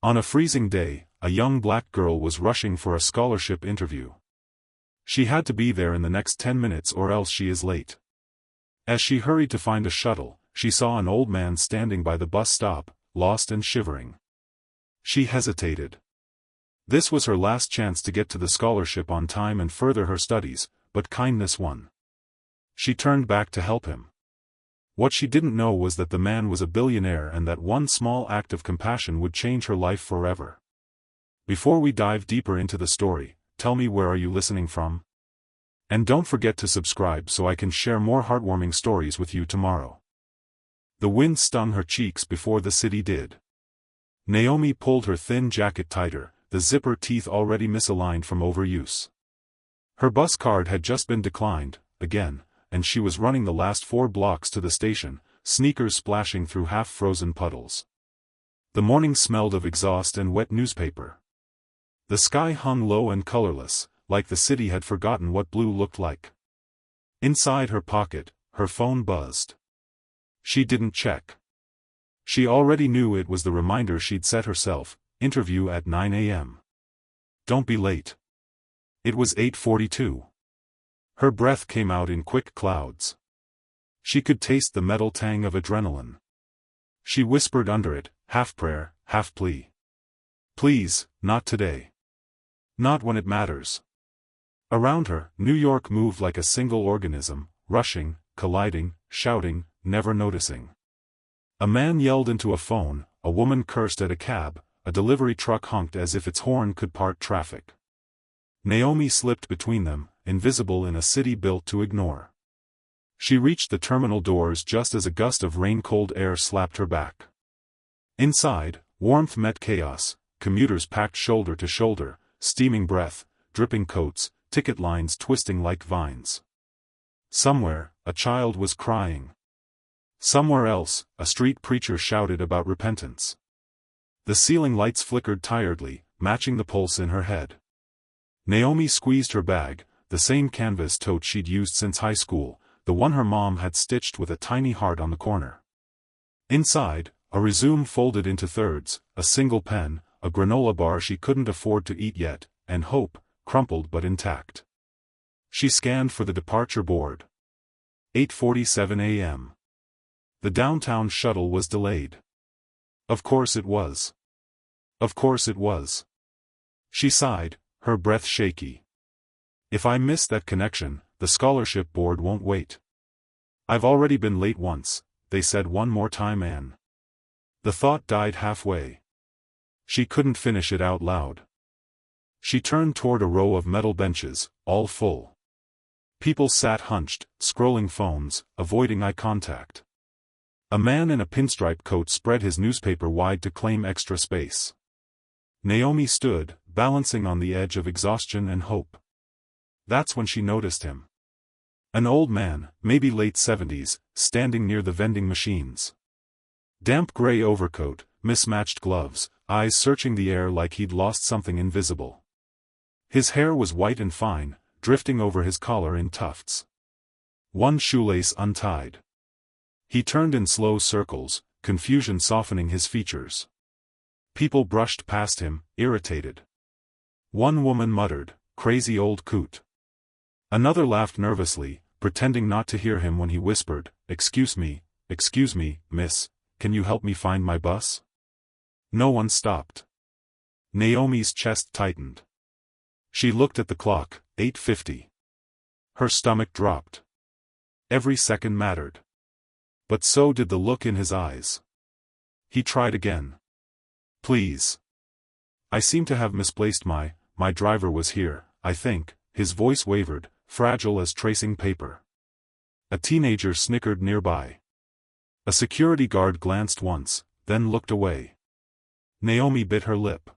On a freezing day, a young black girl was rushing for a scholarship interview. She had to be there in the next 10 minutes or else she is late. As she hurried to find a shuttle, she saw an old man standing by the bus stop, lost and shivering. She hesitated. This was her last chance to get to the scholarship on time and further her studies, but kindness won. She turned back to help him. What she didn't know was that the man was a billionaire and that one small act of compassion would change her life forever. Before we dive deeper into the story, tell me, where are you listening from? And don't forget to subscribe so I can share more heartwarming stories with you tomorrow. The wind stung her cheeks before the city did. Naomi pulled her thin jacket tighter, the zipper teeth already misaligned from overuse. Her bus card had just been declined, again, and she was running the last 4 blocks to the station, sneakers splashing through half-frozen puddles. The morning smelled of exhaust and wet newspaper. The sky hung low and colorless, like the city had forgotten what blue looked like. Inside her pocket, her phone buzzed. She didn't check. She already knew it was the reminder she'd set herself, interview at 9 a.m. Don't be late. It was 8:42. Her breath came out in quick clouds. She could taste the metal tang of adrenaline. She whispered under it, half prayer, half plea. Please, not today. Not when it matters. Around her, New York moved like a single organism, rushing, colliding, shouting, never noticing. A man yelled into a phone, a woman cursed at a cab, a delivery truck honked as if its horn could part traffic. Naomi slipped between them, invisible in a city built to ignore. She reached the terminal doors just as a gust of rain-cold air slapped her back. Inside, warmth met chaos, commuters packed shoulder to shoulder, steaming breath, dripping coats, ticket lines twisting like vines. Somewhere, a child was crying. Somewhere else, a street preacher shouted about repentance. The ceiling lights flickered tiredly, matching the pulse in her head. Naomi squeezed her bag, the same canvas tote she'd used since high school, the one her mom had stitched with a tiny heart on the corner. Inside, a resume folded into thirds, a single pen, a granola bar she couldn't afford to eat yet, and hope, crumpled but intact. She scanned for the departure board. 8:47 a.m. The downtown shuttle was delayed. Of course it was. Of course it was. She sighed, her breath shaky. If I miss that connection, the scholarship board won't wait. I've already been late once, they said one more time, Anne. The thought died halfway. She couldn't finish it out loud. She turned toward a row of metal benches, all full. People sat hunched, scrolling phones, avoiding eye contact. A man in a pinstripe coat spread his newspaper wide to claim extra space. Naomi stood, balancing on the edge of exhaustion and hope. That's when she noticed him. An old man, maybe late 70s, standing near the vending machines. Damp gray overcoat, mismatched gloves, eyes searching the air like he'd lost something invisible. His hair was white and fine, drifting over his collar in tufts. One shoelace untied. He turned in slow circles, confusion softening his features. People brushed past him, irritated. One woman muttered, "Crazy old coot." Another laughed nervously, pretending not to hear him when he whispered, excuse me, miss, can you help me find my bus?" No one stopped. Naomi's chest tightened. She looked at the clock, 8:50. Her stomach dropped. Every second mattered. But so did the look in his eyes. He tried again. "Please. I seem to have misplaced my driver was here, I think." His voice wavered, fragile as tracing paper. A teenager snickered nearby. A security guard glanced once, then looked away. Naomi bit her lip.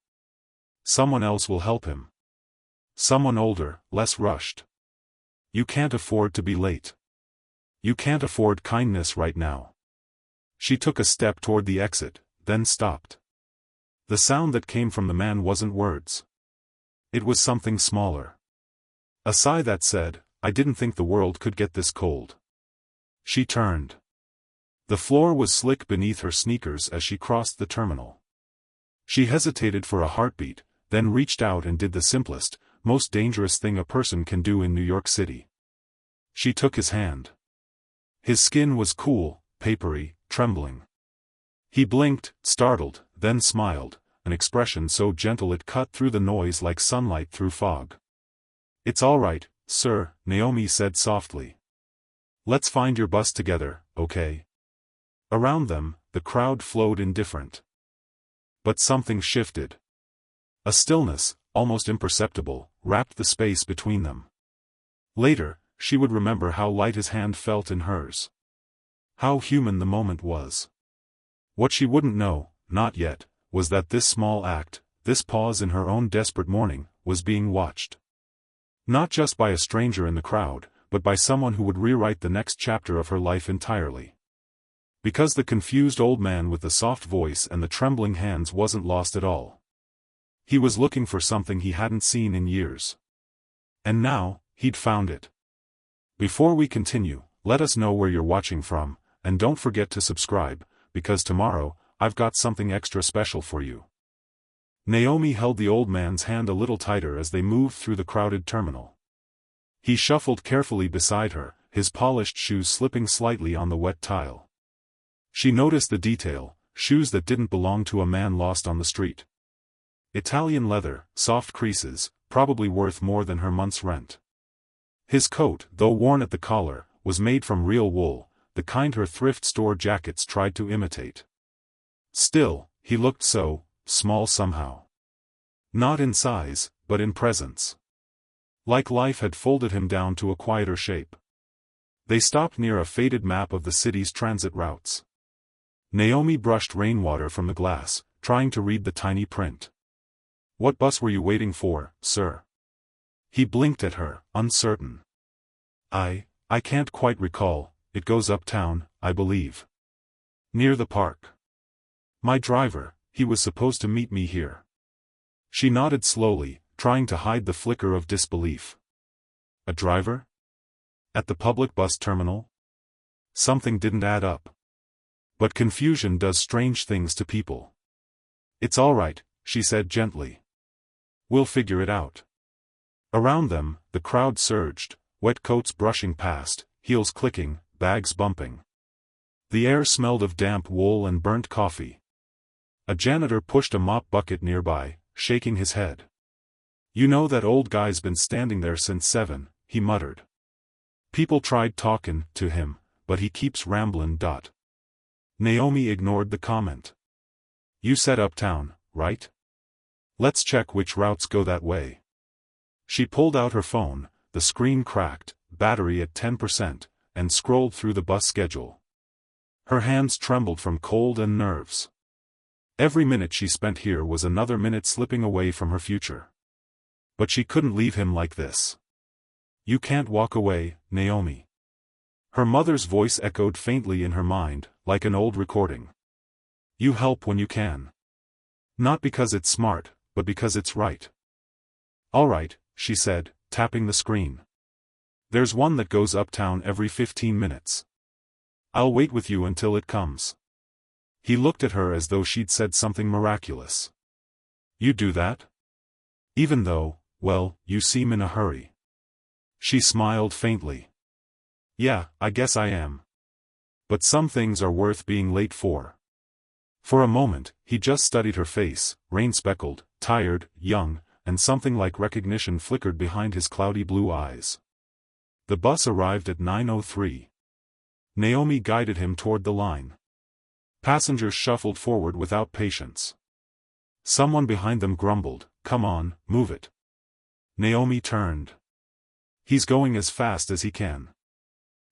Someone else will help him. Someone older, less rushed. You can't afford to be late. You can't afford kindness right now. She took a step toward the exit, then stopped. The sound that came from the man wasn't words. It was something smaller. A sigh that said, "I didn't think the world could get this cold." She turned. The floor was slick beneath her sneakers as she crossed the terminal. She hesitated for a heartbeat, then reached out and did the simplest, most dangerous thing a person can do in New York City. She took his hand. His skin was cool, papery, trembling. He blinked, startled, then smiled, an expression so gentle it cut through the noise like sunlight through fog. "It's all right, sir," Naomi said softly. "Let's find your bus together, okay?" Around them, the crowd flowed indifferent. But something shifted. A stillness, almost imperceptible, wrapped the space between them. Later, she would remember how light his hand felt in hers. How human the moment was. What she wouldn't know, not yet, was that this small act, this pause in her own desperate mourning, was being watched. Not just by a stranger in the crowd, but by someone who would rewrite the next chapter of her life entirely. Because the confused old man with the soft voice and the trembling hands wasn't lost at all. He was looking for something he hadn't seen in years. And now, he'd found it. Before we continue, let us know where you're watching from, and don't forget to subscribe, because tomorrow, I've got something extra special for you. Naomi held the old man's hand a little tighter as they moved through the crowded terminal. He shuffled carefully beside her, his polished shoes slipping slightly on the wet tile. She noticed the detail, shoes that didn't belong to a man lost on the street. Italian leather, soft creases, probably worth more than her month's rent. His coat, though worn at the collar, was made from real wool, the kind her thrift store jackets tried to imitate. Still, he looked so small somehow. Not in size, but in presence. Like life had folded him down to a quieter shape. They stopped near a faded map of the city's transit routes. Naomi brushed rainwater from the glass, trying to read the tiny print. "What bus were you waiting for, sir?" He blinked at her, uncertain. I can't quite recall, it goes uptown, I believe. Near the park. My driver, he was supposed to meet me here." She nodded slowly, trying to hide the flicker of disbelief. A driver? At the public bus terminal? Something didn't add up. But confusion does strange things to people. "It's all right," she said gently. "We'll figure it out." Around them, the crowd surged, wet coats brushing past, heels clicking, bags bumping. The air smelled of damp wool and burnt coffee. A janitor pushed a mop bucket nearby, shaking his head. "You know that old guy's been standing there since 7, he muttered. "People tried talkin' to him, but he keeps ramblin'. Naomi ignored the comment. "You said uptown, right? Let's check which routes go that way." She pulled out her phone, the screen cracked, battery at 10%, and scrolled through the bus schedule. Her hands trembled from cold and nerves. Every minute she spent here was another minute slipping away from her future. But she couldn't leave him like this. "You can't walk away, Naomi." Her mother's voice echoed faintly in her mind, like an old recording. "You help when you can. Not because it's smart, but because it's right." "All right," she said, tapping the screen. "There's one that goes uptown every 15 minutes. I'll wait with you until it comes." He looked at her as though she'd said something miraculous. "You do that? Even though, well, you seem in a hurry." She smiled faintly. "Yeah, I guess I am. But some things are worth being late for." For a moment, he just studied her face, rain-speckled, tired, young, and something like recognition flickered behind his cloudy blue eyes. The bus arrived at 9:03. Naomi guided him toward the line. Passengers shuffled forward without patience. Someone behind them grumbled, "Come on, move it." Naomi turned. "He's going as fast as he can."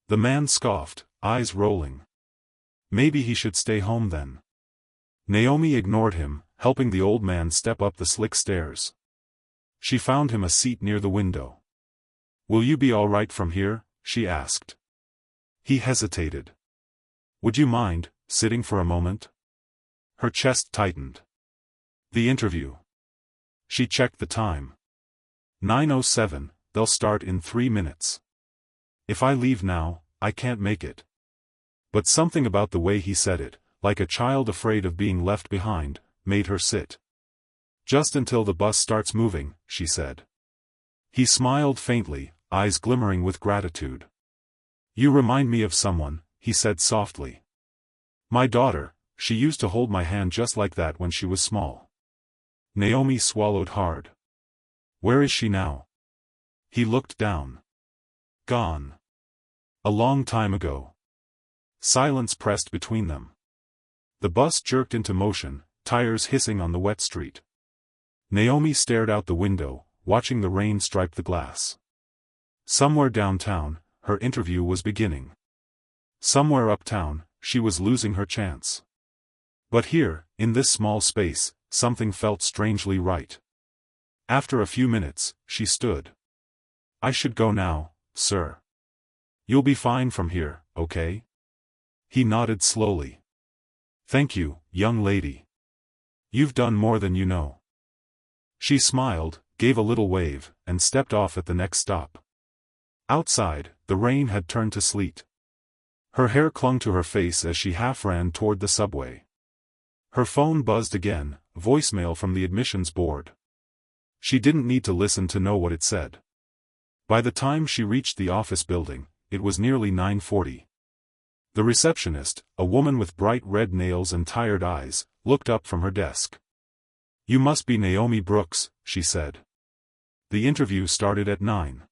The man scoffed, eyes rolling. "Maybe he should stay home then." Naomi ignored him, helping the old man step up the slick stairs. She found him a seat near the window. "Will you be all right from here?" she asked. He hesitated. "Would you mind sitting for a moment?" Her chest tightened. "The interview." She checked the time. 9:07, they'll start in 3 minutes. "If I leave now, I can't make it." But something about the way he said it, like a child afraid of being left behind, made her sit. Just until the bus starts moving, she said. He smiled faintly, eyes glimmering with gratitude. You remind me of someone, he said softly. My daughter, she used to hold my hand just like that when she was small. Naomi swallowed hard. Where is she now? He looked down. Gone. A long time ago. Silence pressed between them. The bus jerked into motion, tires hissing on the wet street. Naomi stared out the window, watching the rain stripe the glass. Somewhere downtown, her interview was beginning. Somewhere uptown, she was losing her chance. But here, in this small space, something felt strangely right. After a few minutes, she stood. I should go now, sir. You'll be fine from here, okay? He nodded slowly. Thank you, young lady. You've done more than you know. She smiled, gave a little wave, and stepped off at the next stop. Outside, the rain had turned to sleet. Her hair clung to her face as she half ran toward the subway. Her phone buzzed again, voicemail from the admissions board. She didn't need to listen to know what it said. By the time she reached the office building, it was nearly 9:40. The receptionist, a woman with bright red nails and tired eyes, looked up from her desk. You must be Naomi Brooks, she said. The interview started at 9.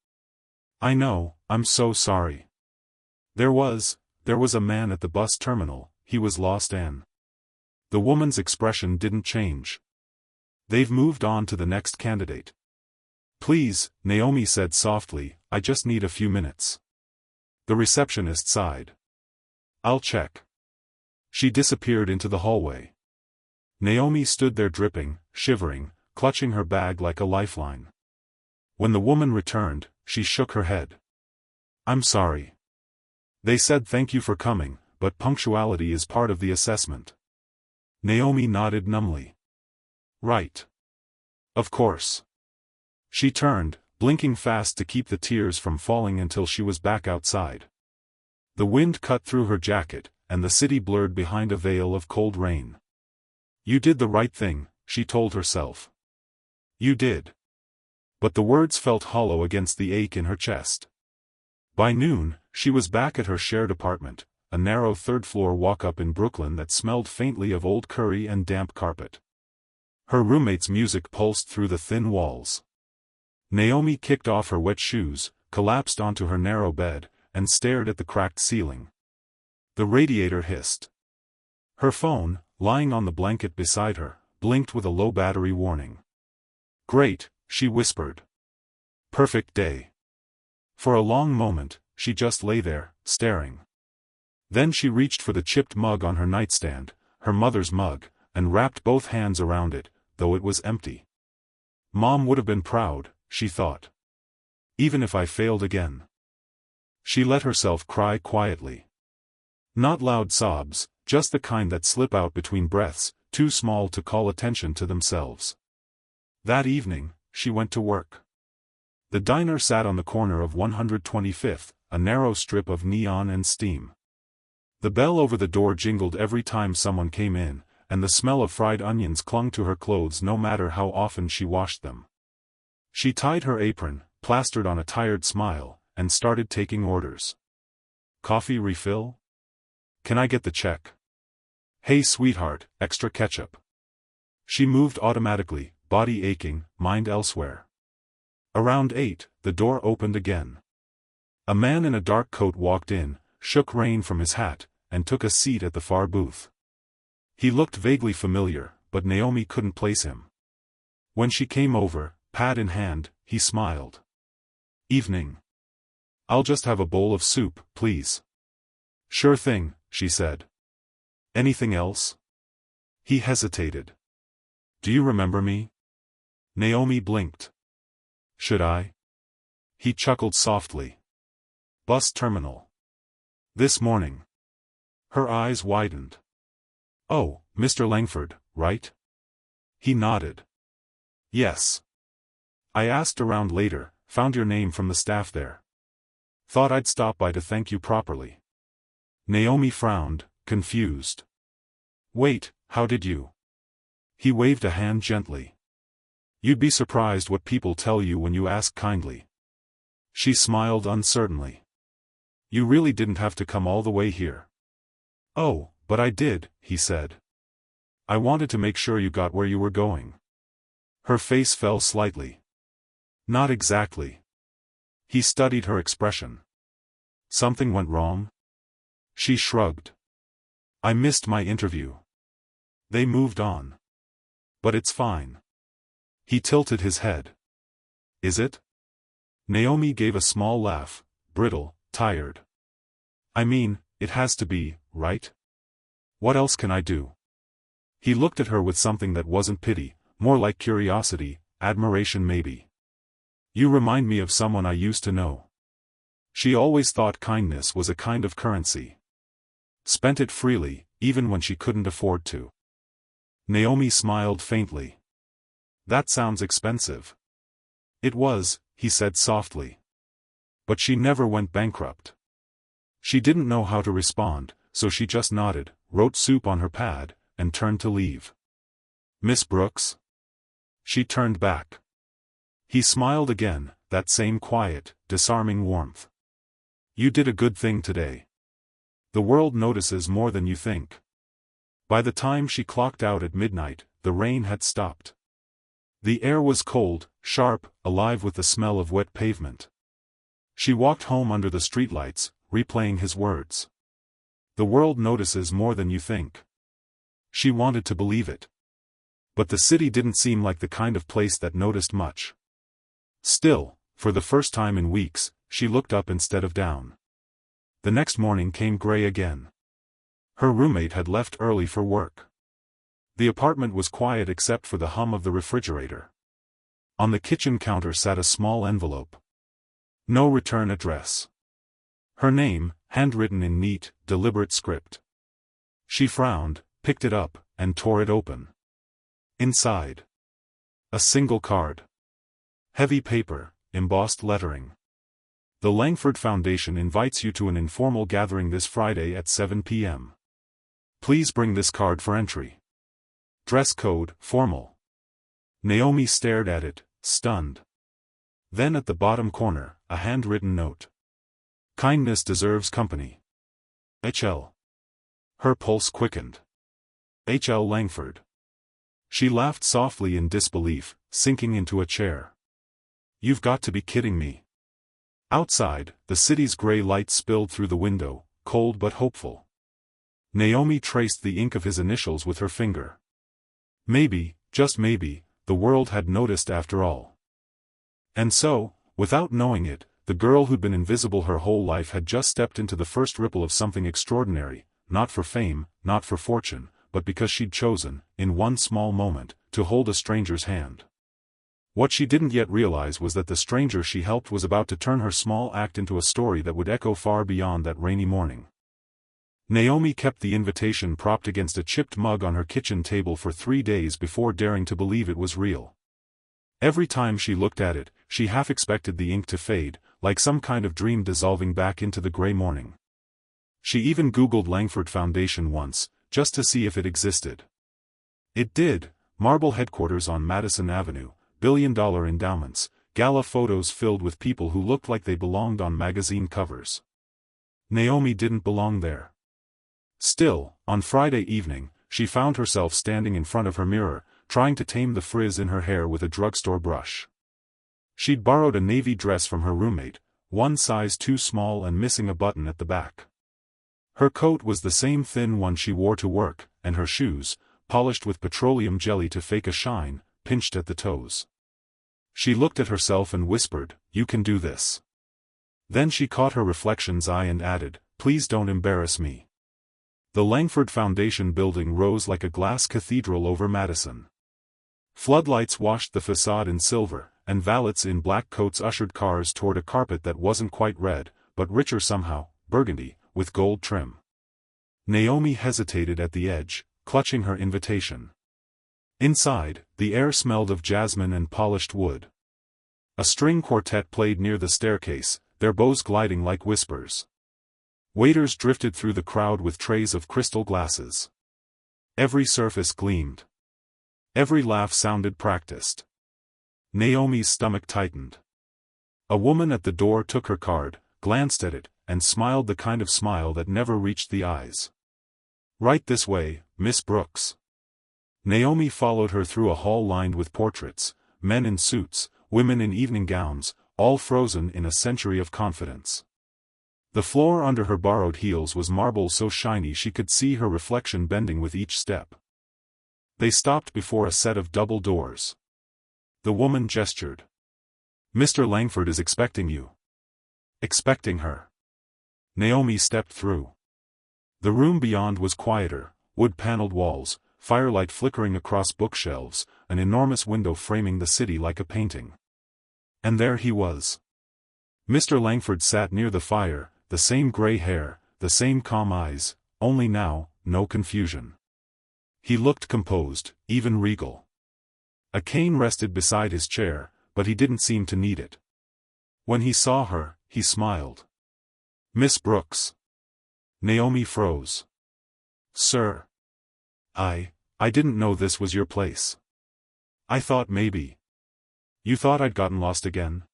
I know, I'm so sorry. There was a man at the bus terminal, he was lost and... The woman's expression didn't change. They've moved on to the next candidate. Please, Naomi said softly, I just need a few minutes. The receptionist sighed. I'll check. She disappeared into the hallway. Naomi stood there dripping, shivering, clutching her bag like a lifeline. When the woman returned, she shook her head. I'm sorry. They said thank you for coming, but punctuality is part of the assessment. Naomi nodded numbly. Right. Of course. She turned, blinking fast to keep the tears from falling until she was back outside. The wind cut through her jacket, and the city blurred behind a veil of cold rain. You did the right thing, she told herself. You did. But the words felt hollow against the ache in her chest. By noon, she was back at her shared apartment, a narrow third-floor walk-up in Brooklyn that smelled faintly of old curry and damp carpet. Her roommate's music pulsed through the thin walls. Naomi kicked off her wet shoes, collapsed onto her narrow bed, and stared at the cracked ceiling. The radiator hissed. Her phone, lying on the blanket beside her, blinked with a low battery warning. Great, she whispered. Perfect day. For a long moment, she just lay there, staring. Then she reached for the chipped mug on her nightstand, her mother's mug, and wrapped both hands around it, though it was empty. Mom would have been proud, she thought. Even if I failed again. She let herself cry quietly. Not loud sobs, just the kind that slip out between breaths, too small to call attention to themselves. That evening, she went to work. The diner sat on the corner of 125th, a narrow strip of neon and steam. The bell over the door jingled every time someone came in, and the smell of fried onions clung to her clothes no matter how often she washed them. She tied her apron, plastered on a tired smile, and started taking orders. Coffee refill? Can I get the check? Hey sweetheart, extra ketchup. She moved automatically, body aching, mind elsewhere. Around 8, the door opened again. A man in a dark coat walked in, shook rain from his hat, and took a seat at the far booth. He looked vaguely familiar, but Naomi couldn't place him. When she came over, pad in hand, he smiled. Evening. I'll just have a bowl of soup, please. Sure thing, she said. Anything else? He hesitated. Do you remember me? Naomi blinked. Should I? He chuckled softly. Bus terminal. This morning. Her eyes widened. Oh, Mr. Langford, right? He nodded. Yes. I asked around later, found your name from the staff there. Thought I'd stop by to thank you properly. Naomi frowned, confused. Wait, how did you? He waved a hand gently. You'd be surprised what people tell you when you ask kindly. She smiled uncertainly. You really didn't have to come all the way here. Oh, but I did, he said. I wanted to make sure you got where you were going. Her face fell slightly. Not exactly. He studied her expression. Something went wrong? She shrugged. I missed my interview. They moved on. But it's fine. He tilted his head. Is it? Naomi gave a small laugh, brittle, tired. I mean, it has to be, right? What else can I do? He looked at her with something that wasn't pity, more like curiosity, admiration maybe. You remind me of someone I used to know. She always thought kindness was a kind of currency. Spent it freely, even when she couldn't afford to. Naomi smiled faintly. That sounds expensive. It was, he said softly. But she never went bankrupt. She didn't know how to respond, so she just nodded, wrote soup on her pad, and turned to leave. Miss Brooks? She turned back. He smiled again, that same quiet, disarming warmth. You did a good thing today. The world notices more than you think. By the time she clocked out at midnight, the rain had stopped. The air was cold, sharp, alive with the smell of wet pavement. She walked home under the streetlights, replaying his words. The world notices more than you think. She wanted to believe it. But the city didn't seem like the kind of place that noticed much. Still, for the first time in weeks, she looked up instead of down. The next morning came gray again. Her roommate had left early for work. The apartment was quiet except for the hum of the refrigerator. On the kitchen counter sat a small envelope. No return address. Her name, handwritten in neat, deliberate script. She frowned, picked it up, and tore it open. Inside. A single card. Heavy paper, embossed lettering. The Langford Foundation invites you to an informal gathering this Friday at 7 p.m. Please bring this card for entry. Dress code, formal. Naomi stared at it, stunned. Then at the bottom corner, a handwritten note. Kindness deserves company. H.L. Her pulse quickened. H.L. Langford. She laughed softly in disbelief, sinking into a chair. You've got to be kidding me. Outside, the city's gray light spilled through the window, cold but hopeful. Naomi traced the ink of his initials with her finger. Maybe, just maybe, the world had noticed after all. And so, without knowing it, the girl who'd been invisible her whole life had just stepped into the first ripple of something extraordinary, not for fame, not for fortune, but because she'd chosen, in one small moment, to hold a stranger's hand. What she didn't yet realize was that the stranger she helped was about to turn her small act into a story that would echo far beyond that rainy morning. Naomi kept the invitation propped against a chipped mug on her kitchen table for 3 days before daring to believe it was real. Every time she looked at it, she half expected the ink to fade, like some kind of dream dissolving back into the gray morning. She even Googled Langford Foundation once, just to see if it existed. It did: marble headquarters on Madison Avenue, billion-dollar endowments, gala photos filled with people who looked like they belonged on magazine covers. Naomi didn't belong there. Still, on Friday evening, she found herself standing in front of her mirror, trying to tame the frizz in her hair with a drugstore brush. She'd borrowed a navy dress from her roommate, one size too small and missing a button at the back. Her coat was the same thin one she wore to work, and her shoes, polished with petroleum jelly to fake a shine, pinched at the toes. She looked at herself and whispered, "You can do this." Then she caught her reflection's eye and added, "Please don't embarrass me." The Langford Foundation building rose like a glass cathedral over Madison. Floodlights washed the facade in silver, and valets in black coats ushered cars toward a carpet that wasn't quite red, but richer somehow, burgundy, with gold trim. Naomi hesitated at the edge, clutching her invitation. Inside, the air smelled of jasmine and polished wood. A string quartet played near the staircase, their bows gliding like whispers. Waiters drifted through the crowd with trays of crystal glasses. Every surface gleamed. Every laugh sounded practiced. Naomi's stomach tightened. A woman at the door took her card, glanced at it, and smiled the kind of smile that never reached the eyes. "Right this way, Miss Brooks." Naomi followed her through a hall lined with portraits, men in suits, women in evening gowns, all frozen in a century of confidence. The floor under her borrowed heels was marble so shiny she could see her reflection bending with each step. They stopped before a set of double doors. The woman gestured. "Mr. Langford is expecting you." Expecting her. Naomi stepped through. The room beyond was quieter, wood-paneled walls, firelight flickering across bookshelves, an enormous window framing the city like a painting. And there he was. Mr. Langford sat near the fire, the same gray hair, the same calm eyes, only now, no confusion. He looked composed, even regal. A cane rested beside his chair, but he didn't seem to need it. When he saw her, he smiled. "Miss Brooks." Naomi froze. "Sir. I didn't know this was your place. I thought maybe. You thought I'd gotten lost again?"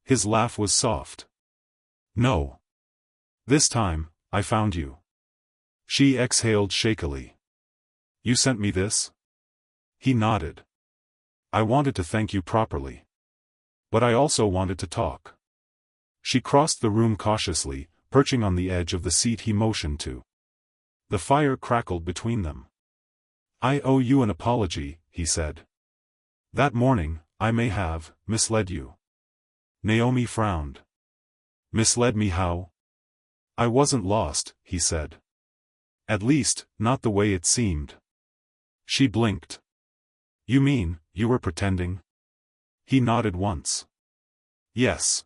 His laugh was soft. "No. This time, I found you." She exhaled shakily. "You sent me this?" He nodded. "I wanted to thank you properly. But I also wanted to talk." She crossed the room cautiously, perching on the edge of the seat he motioned to. The fire crackled between them. "I owe you an apology," he said. "That morning, I may have misled you." Naomi frowned. "Misled me how?" "I wasn't lost," he said. "At least, not the way it seemed." She blinked. "You mean, you were pretending?" He nodded once. "Yes.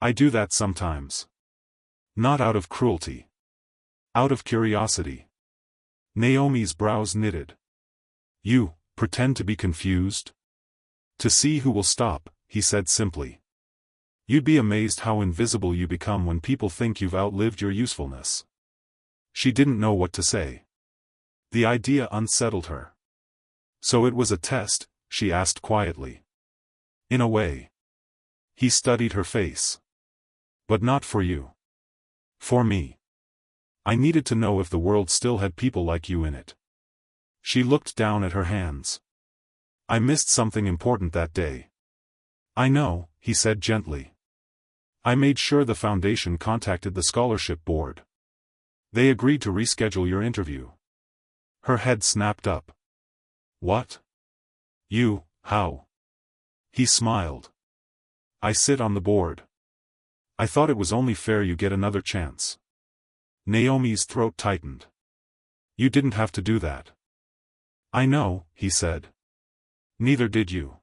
I do that sometimes. Not out of cruelty. Out of curiosity." Naomi's brows knitted. "You pretend to be confused?" "To see who will stop," he said simply. "You'd be amazed how invisible you become when people think you've outlived your usefulness." She didn't know what to say. The idea unsettled her. "So it was a test?" she asked quietly. "In a way." He studied her face. "But not for you. For me. I needed to know if the world still had people like you in it." She looked down at her hands. "I missed something important that day." "I know," he said gently. "I made sure the foundation contacted the scholarship board. They agreed to reschedule your interview." Her head snapped up. "What? How?" He smiled. "I sit on the board. I thought it was only fair you get another chance." Naomi's throat tightened. "You didn't have to do that." "I know," he said. "Neither did you."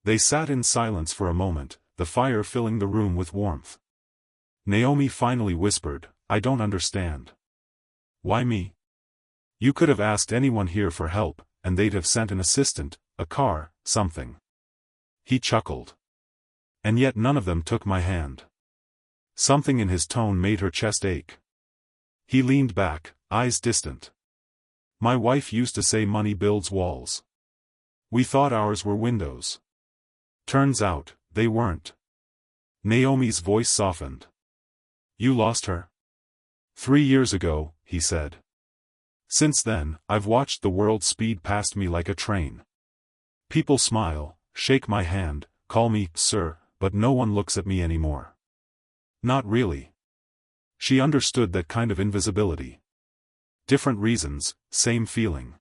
They sat in silence for a moment, the fire filling the room with warmth. Naomi finally whispered, "I don't understand." "Why me? You could have asked anyone here for help, and they'd have sent an assistant, a car, something." He chuckled. "And yet none of them took my hand." Something in his tone made her chest ache. He leaned back, eyes distant. "My wife used to say money builds walls. We thought ours were windows. Turns out, they weren't." Naomi's voice softened. "You lost her?" 3 years ago," he said. "Since then, I've watched the world speed past me like a train. People smile, shake my hand, call me sir, but no one looks at me anymore. Not really." She understood that kind of invisibility. Different reasons, same feeling.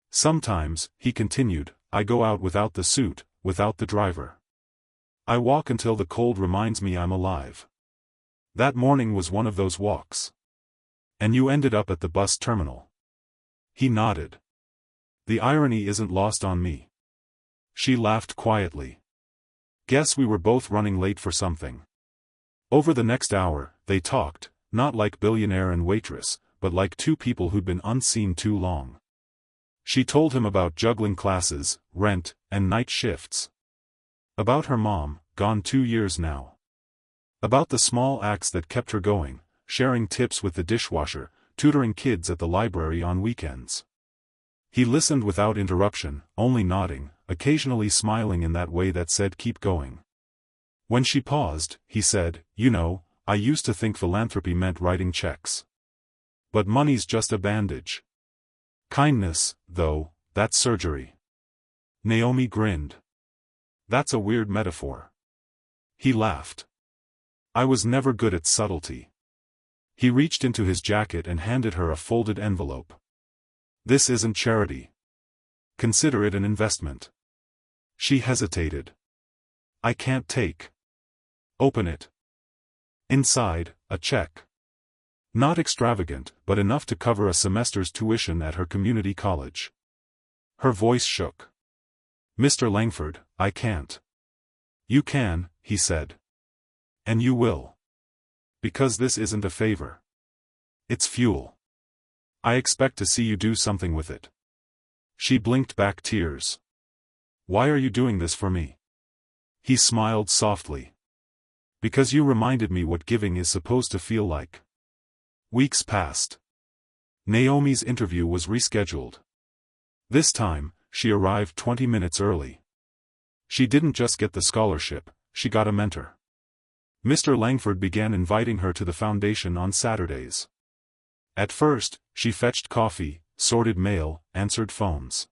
"Sometimes," he continued, "I go out without the suit, without the driver. I walk until the cold reminds me I'm alive. That morning was one of those walks. And you ended up at the bus terminal." He nodded. "The irony isn't lost on me." She laughed quietly. "Guess we were both running late for something." Over the next hour, they talked, not like billionaire and waitress, but like two people who'd been unseen too long. She told him about juggling classes, rent, and night shifts. About her mom, gone 2 years now. About the small acts that kept her going, sharing tips with the dishwasher, tutoring kids at the library on weekends. He listened without interruption, only nodding, occasionally smiling in that way that said keep going. When she paused, he said, "You know, I used to think philanthropy meant writing checks. But money's just a bandage. Kindness, though, that's surgery." Naomi grinned. "That's a weird metaphor." He laughed. "I was never good at subtlety." He reached into his jacket and handed her a folded envelope. "This isn't charity. Consider it an investment." She hesitated. "I can't take." "Open it." Inside, a check. Not extravagant, but enough to cover a semester's tuition at her community college. Her voice shook. "Mr. Langford, I can't." "You can," he said. "And you will. Because this isn't a favor. It's fuel. I expect to see you do something with it." She blinked back tears. "Why are you doing this for me?" He smiled softly. "Because you reminded me what giving is supposed to feel like." Weeks passed. Naomi's interview was rescheduled. This time, she arrived 20 minutes early. She didn't just get the scholarship, she got a mentor. Mr. Langford began inviting her to the foundation on Saturdays. At first, she fetched coffee, sorted mail, answered phones.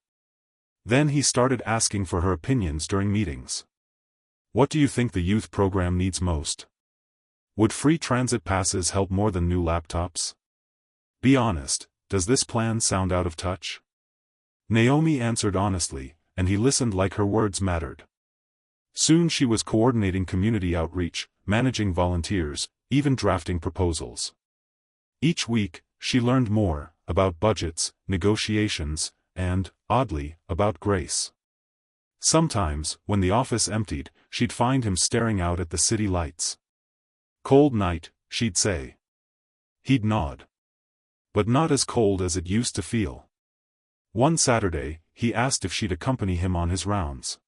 Then he started asking for her opinions during meetings. "What do you think the youth program needs most? Would free transit passes help more than new laptops? Be honest, does this plan sound out of touch?" Naomi answered honestly, and he listened like her words mattered. Soon she was coordinating community outreach, managing volunteers, even drafting proposals. Each week, she learned more, about budgets, negotiations, and, oddly, about grace. Sometimes, when the office emptied, she'd find him staring out at the city lights. "Cold night," she'd say. He'd nod. But not as cold as it used to feel. One Saturday, he asked if she'd accompany him on his rounds.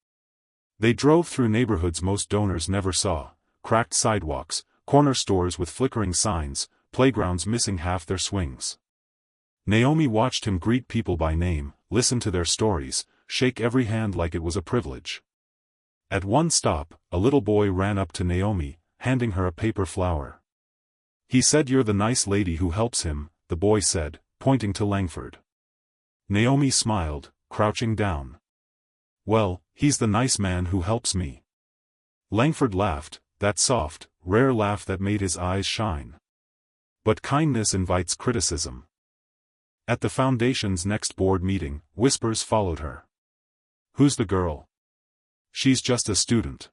They drove through neighborhoods most donors never saw, cracked sidewalks, corner stores with flickering signs, playgrounds missing half their swings. Naomi watched him greet people by name, listen to their stories, shake every hand like it was a privilege. At one stop, a little boy ran up to Naomi, handing her a paper flower. "He said you're the nice lady who helps him," the boy said, pointing to Langford. Naomi smiled, crouching down. "Well, he's the nice man who helps me." Langford laughed, that soft, rare laugh that made his eyes shine. But kindness invites criticism. At the foundation's next board meeting, whispers followed her. "Who's the girl?" "She's just a student.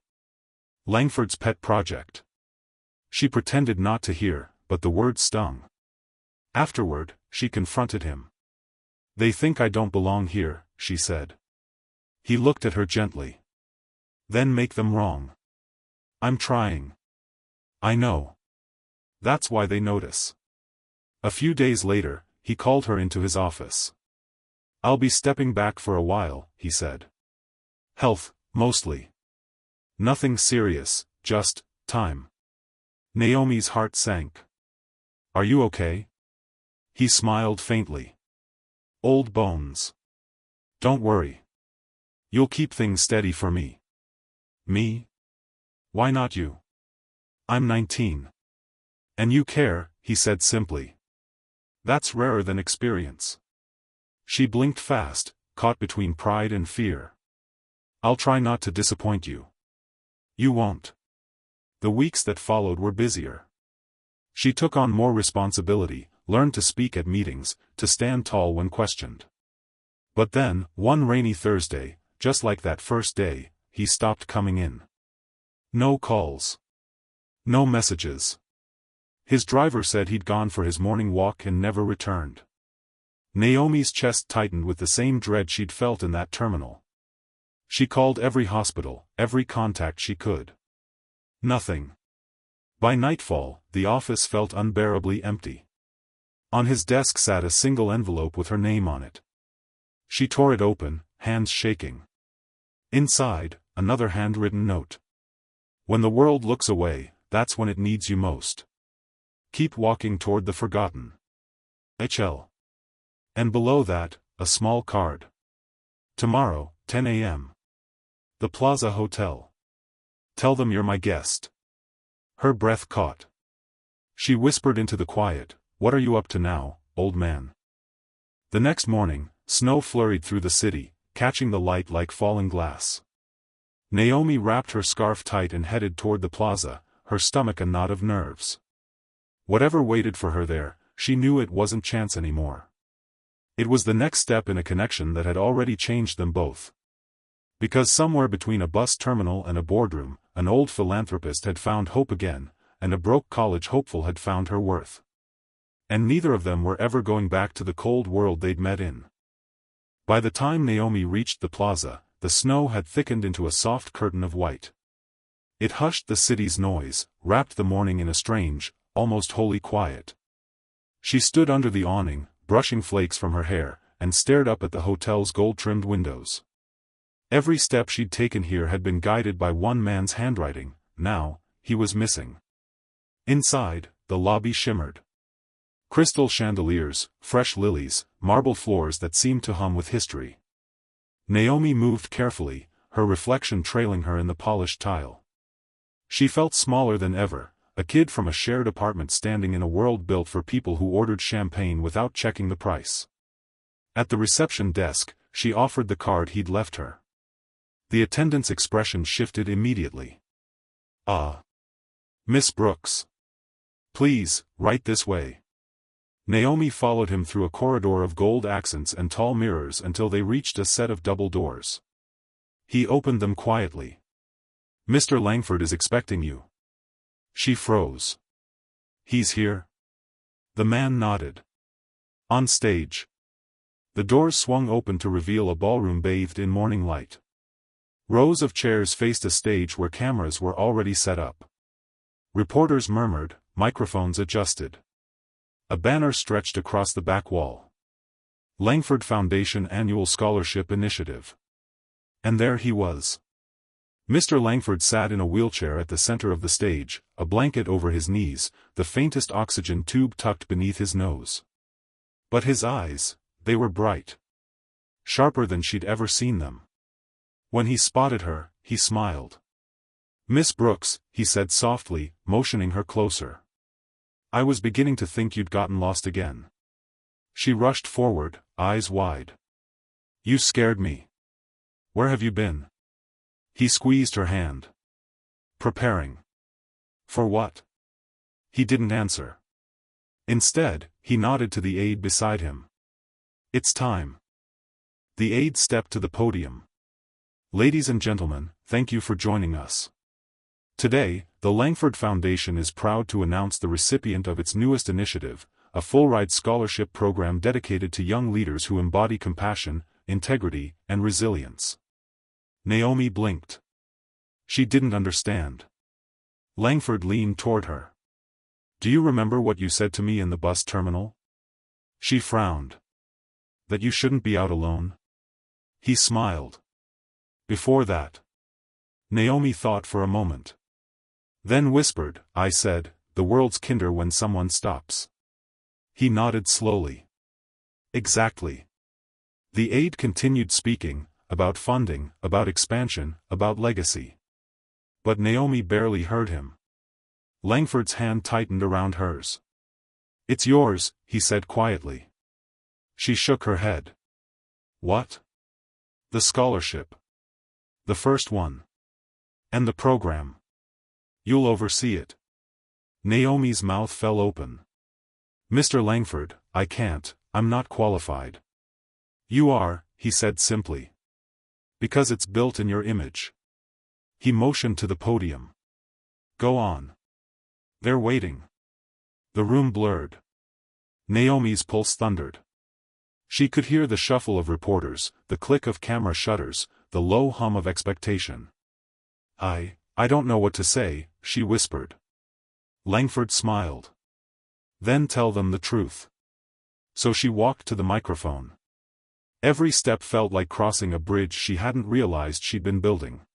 Langford's pet project." She pretended not to hear, but the words stung. Afterward, she confronted him. "They think I don't belong here," she said. He looked at her gently. "Then make them wrong." "I'm trying." "I know. That's why they notice." A few days later, he called her into his office. "I'll be stepping back for a while," he said. "Health, mostly. Nothing serious, just time." Naomi's heart sank. "Are you okay?" He smiled faintly. "Old bones. Don't worry. You'll keep things steady for me." "Me? Why not you?" "I'm 19. And you care," he said simply. "That's rarer than experience." She blinked fast, caught between pride and fear. "I'll try not to disappoint you." "You won't." The weeks that followed were busier. She took on more responsibility, learned to speak at meetings, to stand tall when questioned. But then, one rainy Thursday, just like that first day, he stopped coming in. No calls. No messages. His driver said he'd gone for his morning walk and never returned. Naomi's chest tightened with the same dread she'd felt in that terminal. She called every hospital, every contact she could. Nothing. By nightfall, the office felt unbearably empty. On his desk sat a single envelope with her name on it. She tore it open, hands shaking. Inside, another handwritten note. "When the world looks away, that's when it needs you most. Keep walking toward the forgotten. HL." And below that, a small card. Tomorrow, 10 a.m. The Plaza Hotel. Tell them you're my guest. Her breath caught. She whispered into the quiet, "What are you up to now, old man?" The next morning, snow flurried through the city, catching the light like falling glass. Naomi wrapped her scarf tight and headed toward the plaza, her stomach a knot of nerves. Whatever waited for her there, she knew it wasn't chance anymore. It was the next step in a connection that had already changed them both. Because somewhere between a bus terminal and a boardroom, an old philanthropist had found hope again, and a broke college hopeful had found her worth. And neither of them were ever going back to the cold world they'd met in. By the time Naomi reached the plaza, the snow had thickened into a soft curtain of white. It hushed the city's noise, wrapped the morning in a strange, almost holy quiet. She stood under the awning, brushing flakes from her hair, and stared up at the hotel's gold-trimmed windows. Every step she'd taken here had been guided by one man's handwriting. Now, he was missing. Inside, the lobby shimmered. Crystal chandeliers, fresh lilies, marble floors that seemed to hum with history. Naomi moved carefully, her reflection trailing her in the polished tile. She felt smaller than ever, a kid from a shared apartment standing in a world built for people who ordered champagne without checking the price. At the reception desk, she offered the card he'd left her. The attendant's expression shifted immediately. "Ah. Miss Brooks. Please, right this way." Naomi followed him through a corridor of gold accents and tall mirrors until they reached a set of double doors. He opened them quietly. "Mr. Langford is expecting you." She froze. "He's here?" The man nodded. "On stage." The doors swung open to reveal a ballroom bathed in morning light. Rows of chairs faced a stage where cameras were already set up. Reporters murmured, microphones adjusted. A banner stretched across the back wall. Langford Foundation Annual Scholarship Initiative. And there he was. Mr. Langford sat in a wheelchair at the center of the stage, a blanket over his knees, the faintest oxygen tube tucked beneath his nose. But his eyes, they were bright. Sharper than she'd ever seen them. When he spotted her, he smiled. "Miss Brooks," he said softly, motioning her closer. "I was beginning to think you'd gotten lost again." She rushed forward, eyes wide. "You scared me. Where have you been?" He squeezed her hand. "Preparing." "For what?" He didn't answer. Instead, he nodded to the aide beside him. "It's time." The aide stepped to the podium. "Ladies and gentlemen, thank you for joining us. Today, the Langford Foundation is proud to announce the recipient of its newest initiative, a full-ride scholarship program dedicated to young leaders who embody compassion, integrity, and resilience." Naomi blinked. She didn't understand. Langford leaned toward her. "Do you remember what you said to me in the bus terminal?" She frowned. "That you shouldn't be out alone?" He smiled. "Before that." Naomi thought for a moment. Then whispered, "I said, the world's kinder when someone stops." He nodded slowly. "Exactly." The aide continued speaking, about funding, about expansion, about legacy. But Naomi barely heard him. Langford's hand tightened around hers. "It's yours," he said quietly. She shook her head. "What?" "The scholarship. The first one. And the program. You'll oversee it." Naomi's mouth fell open. "Mr. Langford, I can't, I'm not qualified." "You are," he said simply. "Because it's built in your image." He motioned to the podium. "Go on. They're waiting." The room blurred. Naomi's pulse thundered. She could hear the shuffle of reporters, the click of camera shutters, the low hum of expectation. I don't know what to say," she whispered. Langford smiled. "Then tell them the truth." So she walked to the microphone. Every step felt like crossing a bridge she hadn't realized she'd been building.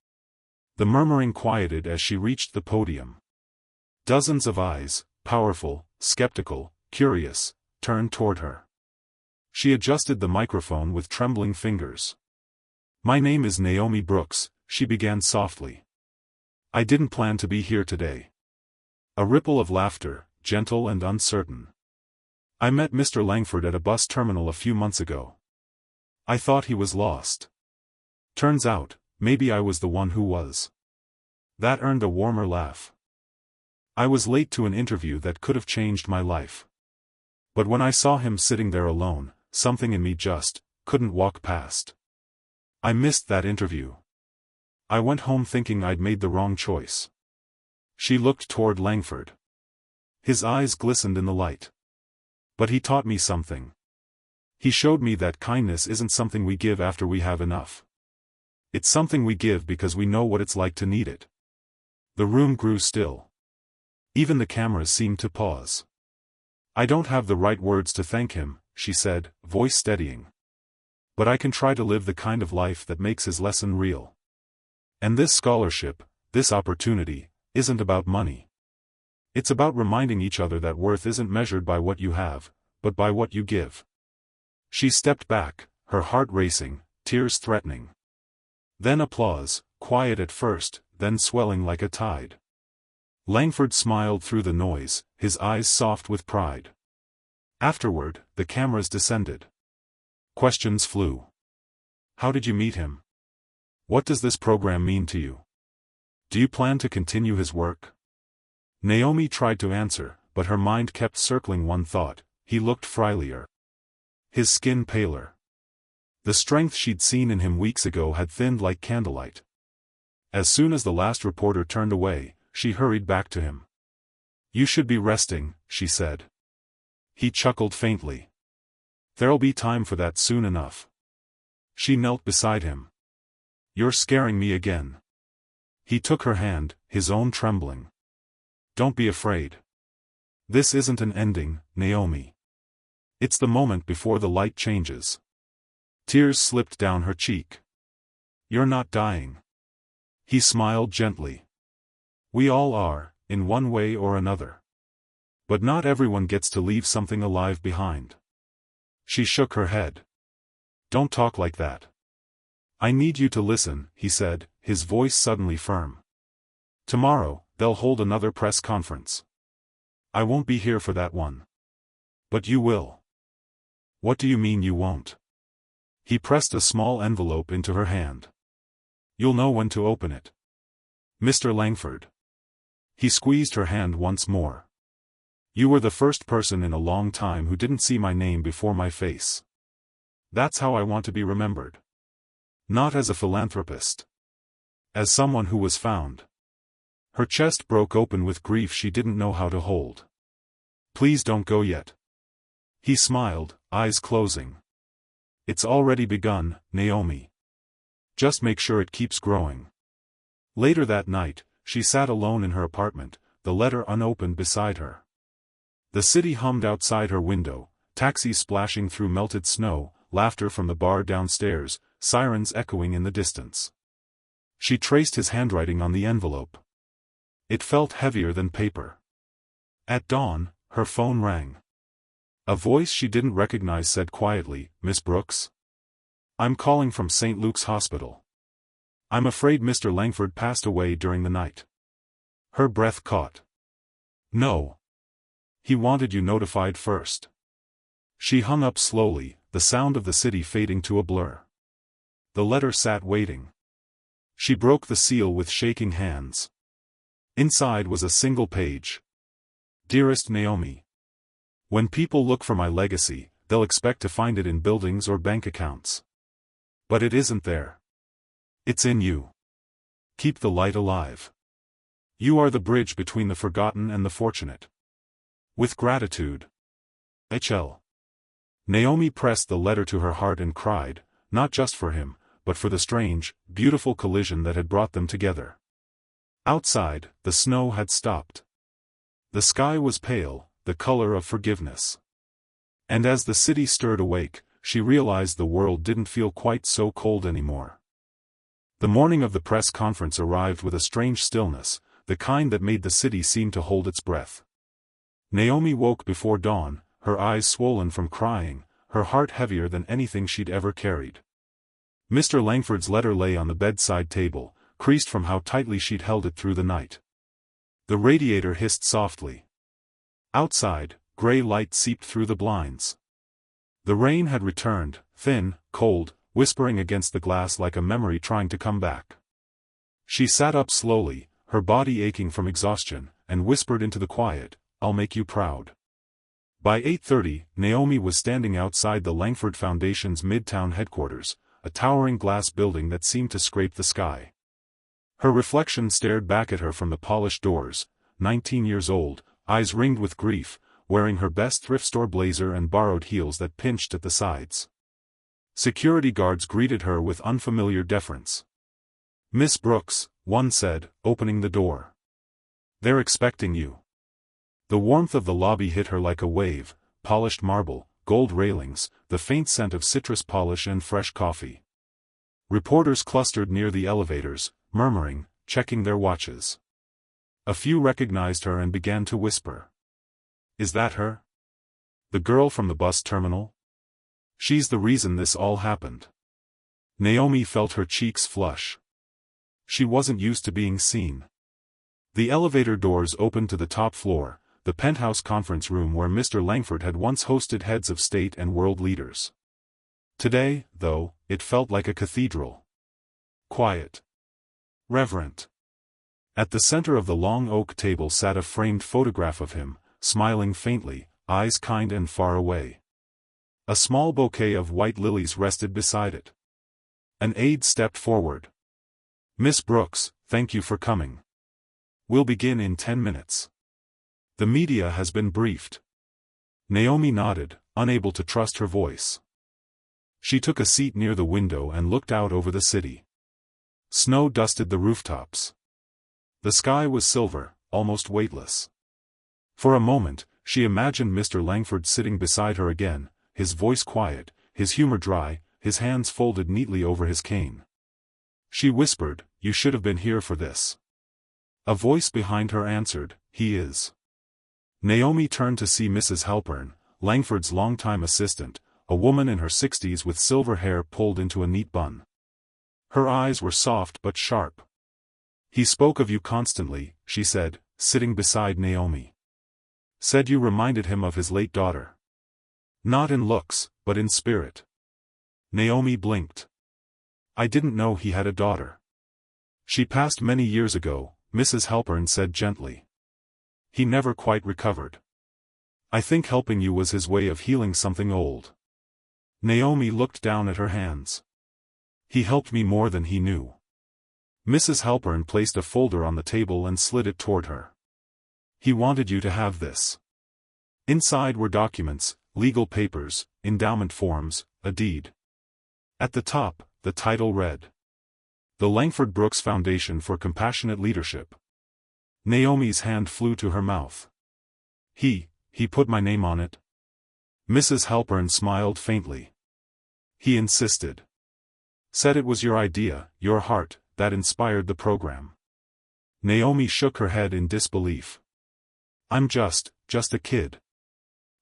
The murmuring quieted as she reached the podium. Dozens of eyes, powerful, skeptical, curious, turned toward her. She adjusted the microphone with trembling fingers. "My name is Naomi Brooks," she began softly. "I didn't plan to be here today." A ripple of laughter, gentle and uncertain. "I met Mr. Langford at a bus terminal a few months ago. I thought he was lost. Turns out, maybe I was the one who was." That earned a warmer laugh. "I was late to an interview that could have changed my life. But when I saw him sitting there alone, something in me just couldn't walk past. I missed that interview. I went home thinking I'd made the wrong choice." She looked toward Langford. His eyes glistened in the light. "But he taught me something. He showed me that kindness isn't something we give after we have enough. It's something we give because we know what it's like to need it." The room grew still. Even the cameras seemed to pause. "I don't have the right words to thank him," she said, voice steadying. "But I can try to live the kind of life that makes his lesson real. And this scholarship, this opportunity, isn't about money. It's about reminding each other that worth isn't measured by what you have, but by what you give." She stepped back, her heart racing, tears threatening. Then applause, quiet at first, then swelling like a tide. Langford smiled through the noise, his eyes soft with pride. Afterward, the cameras descended. Questions flew. "How did you meet him? What does this program mean to you? Do you plan to continue his work?" Naomi tried to answer, but her mind kept circling one thought: he looked frilier. His skin paler. The strength she'd seen in him weeks ago had thinned like candlelight. As soon as the last reporter turned away, she hurried back to him. "You should be resting," she said. He chuckled faintly. "There'll be time for that soon enough." She knelt beside him. "You're scaring me again." He took her hand, his own trembling. "Don't be afraid. This isn't an ending, Naomi. It's the moment before the light changes." Tears slipped down her cheek. "You're not dying." He smiled gently. "We all are, in one way or another. But not everyone gets to leave something alive behind." She shook her head. "Don't talk like that. I need you to listen," he said, his voice suddenly firm. "Tomorrow, they'll hold another press conference. I won't be here for that one. But you will." "What do you mean you won't?" He pressed a small envelope into her hand. "You'll know when to open it. Mr. Langford." He squeezed her hand once more. "You were the first person in a long time who didn't see my name before my face. That's how I want to be remembered. Not as a philanthropist. As someone who was found." Her chest broke open with grief she didn't know how to hold. "Please don't go yet." He smiled, eyes closing. "It's already begun, Naomi. Just make sure it keeps growing." Later that night, she sat alone in her apartment, the letter unopened beside her. The city hummed outside her window, taxis splashing through melted snow, laughter from the bar downstairs, sirens echoing in the distance. She traced his handwriting on the envelope. It felt heavier than paper. At dawn, her phone rang. A voice she didn't recognize said quietly, "Miss Brooks? I'm calling from St. Luke's Hospital. I'm afraid Mr. Langford passed away during the night." Her breath caught. "No. He wanted you notified first." She hung up slowly, the sound of the city fading to a blur. The letter sat waiting. She broke the seal with shaking hands. Inside was a single page. "Dearest Naomi. When people look for my legacy, they'll expect to find it in buildings or bank accounts. But it isn't there. It's in you. Keep the light alive. You are the bridge between the forgotten and the fortunate. With gratitude. HL." Naomi pressed the letter to her heart and cried, not just for him, but for the strange, beautiful collision that had brought them together. Outside, the snow had stopped. The sky was pale, the color of forgiveness. And as the city stirred awake, she realized the world didn't feel quite so cold anymore. The morning of the press conference arrived with a strange stillness, the kind that made the city seem to hold its breath. Naomi woke before dawn, her eyes swollen from crying, her heart heavier than anything she'd ever carried. Mr. Langford's letter lay on the bedside table, creased from how tightly she'd held it through the night. The radiator hissed softly. Outside, gray light seeped through the blinds. The rain had returned, thin, cold, whispering against the glass like a memory trying to come back. She sat up slowly, her body aching from exhaustion, and whispered into the quiet, "I'll make you proud." By 8:30, Naomi was standing outside the Langford Foundation's Midtown headquarters, a towering glass building that seemed to scrape the sky. Her reflection stared back at her from the polished doors, 19 years old, eyes ringed with grief, wearing her best thrift store blazer and borrowed heels that pinched at the sides. Security guards greeted her with unfamiliar deference. "Miss Brooks," one said, opening the door. "They're expecting you." The warmth of the lobby hit her like a wave, polished marble, gold railings, the faint scent of citrus polish and fresh coffee. Reporters clustered near the elevators, murmuring, checking their watches. A few recognized her and began to whisper. "Is that her? The girl from the bus terminal? She's the reason this all happened." Naomi felt her cheeks flush. She wasn't used to being seen. The elevator doors opened to the top floor, the penthouse conference room where Mr. Langford had once hosted heads of state and world leaders. Today, though, it felt like a cathedral. Quiet. Reverent. At the center of the long oak table sat a framed photograph of him, smiling faintly, eyes kind and far away. A small bouquet of white lilies rested beside it. An aide stepped forward. "Miss Brooks, thank you for coming. We'll begin in 10 minutes. The media has been briefed." Naomi nodded, unable to trust her voice. She took a seat near the window and looked out over the city. Snow dusted the rooftops. The sky was silver, almost weightless. For a moment, she imagined Mr. Langford sitting beside her again, his voice quiet, his humor dry, his hands folded neatly over his cane. She whispered, "You should have been here for this." A voice behind her answered, "He is." Naomi turned to see Mrs. Halpern, Langford's longtime assistant, a woman in her 60s with silver hair pulled into a neat bun. Her eyes were soft but sharp. "He spoke of you constantly," she said, sitting beside Naomi. "Said you reminded him of his late daughter. Not in looks, but in spirit." Naomi blinked. "I didn't know he had a daughter." "She passed many years ago," Mrs. Halpern said gently. "He never quite recovered. I think helping you was his way of healing something old." Naomi looked down at her hands. "He helped me more than he knew." Mrs. Halpern placed a folder on the table and slid it toward her. "He wanted you to have this." Inside were documents, legal papers, endowment forms, a deed. At the top, the title read, "The Langford Brooks Foundation for Compassionate Leadership." Naomi's hand flew to her mouth. He put my name on it?" Mrs. Halpern smiled faintly. "He insisted. Said it was your idea, your heart, that inspired the program." Naomi shook her head in disbelief. "I'm just a kid."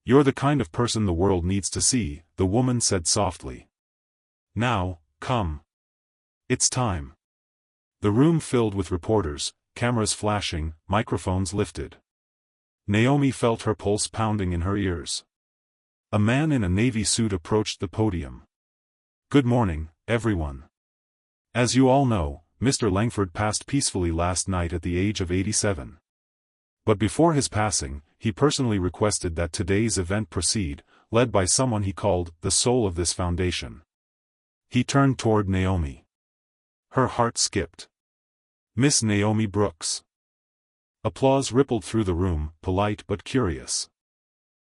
"You're the kind of person the world needs to see," the woman said softly. "Now, come. It's time." The room filled with reporters, cameras flashing, microphones lifted. Naomi felt her pulse pounding in her ears. A man in a navy suit approached the podium. "Good morning, everyone. As you all know, Mr. Langford passed peacefully last night at the age of 87. But before his passing, he personally requested that today's event proceed, led by someone he called the soul of this foundation." He turned toward Naomi. Her heart skipped. "Miss Naomi Brooks." Applause rippled through the room, polite but curious.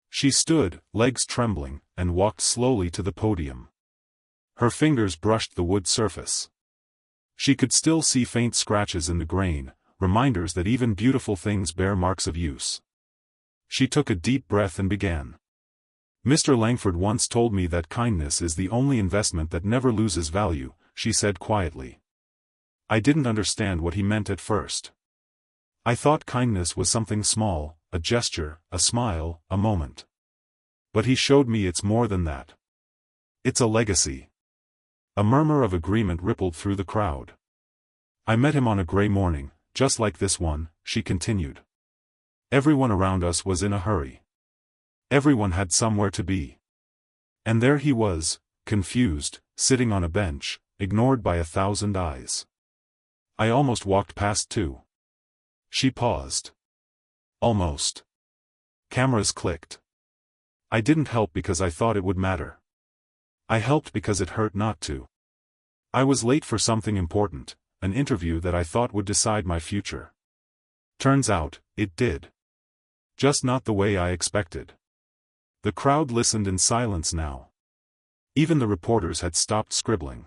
She stood, legs trembling, and walked slowly to the podium. Her fingers brushed the wood surface. She could still see faint scratches in the grain, reminders that even beautiful things bear marks of use. She took a deep breath and began. "Mr. Langford once told me that kindness is the only investment that never loses value," she said quietly. "I didn't understand what he meant at first. I thought kindness was something small, a gesture, a smile, a moment. But he showed me it's more than that. It's a legacy. A murmur of agreement rippled through the crowd. I met him on a gray morning, just like this one, she continued. Everyone around us was in a hurry. Everyone had somewhere to be. And there he was, confused, sitting on a bench, ignored by 1,000 eyes. I almost walked past too. She paused. Almost. Cameras clicked. I didn't help because I thought it would matter. I helped because it hurt not to. I was late for something important, an interview that I thought would decide my future. Turns out, it did. Just not the way I expected. The crowd listened in silence now. Even the reporters had stopped scribbling.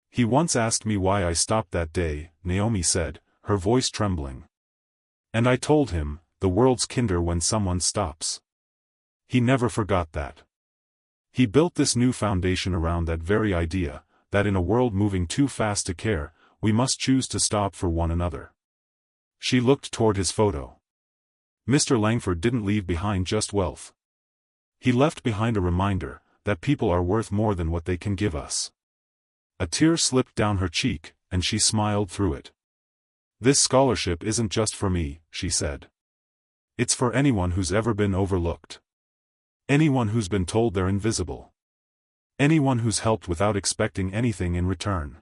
He once asked me why I stopped that day, Naomi said, her voice trembling. And I told him, the world's kinder when someone stops. He never forgot that. He built this new foundation around that very idea, that in a world moving too fast to care, we must choose to stop for one another. She looked toward his photo. Mr. Langford didn't leave behind just wealth. He left behind a reminder that people are worth more than what they can give us. A tear slipped down her cheek, and she smiled through it. This scholarship isn't just for me, she said. It's for anyone who's ever been overlooked. Anyone who's been told they're invisible. Anyone who's helped without expecting anything in return.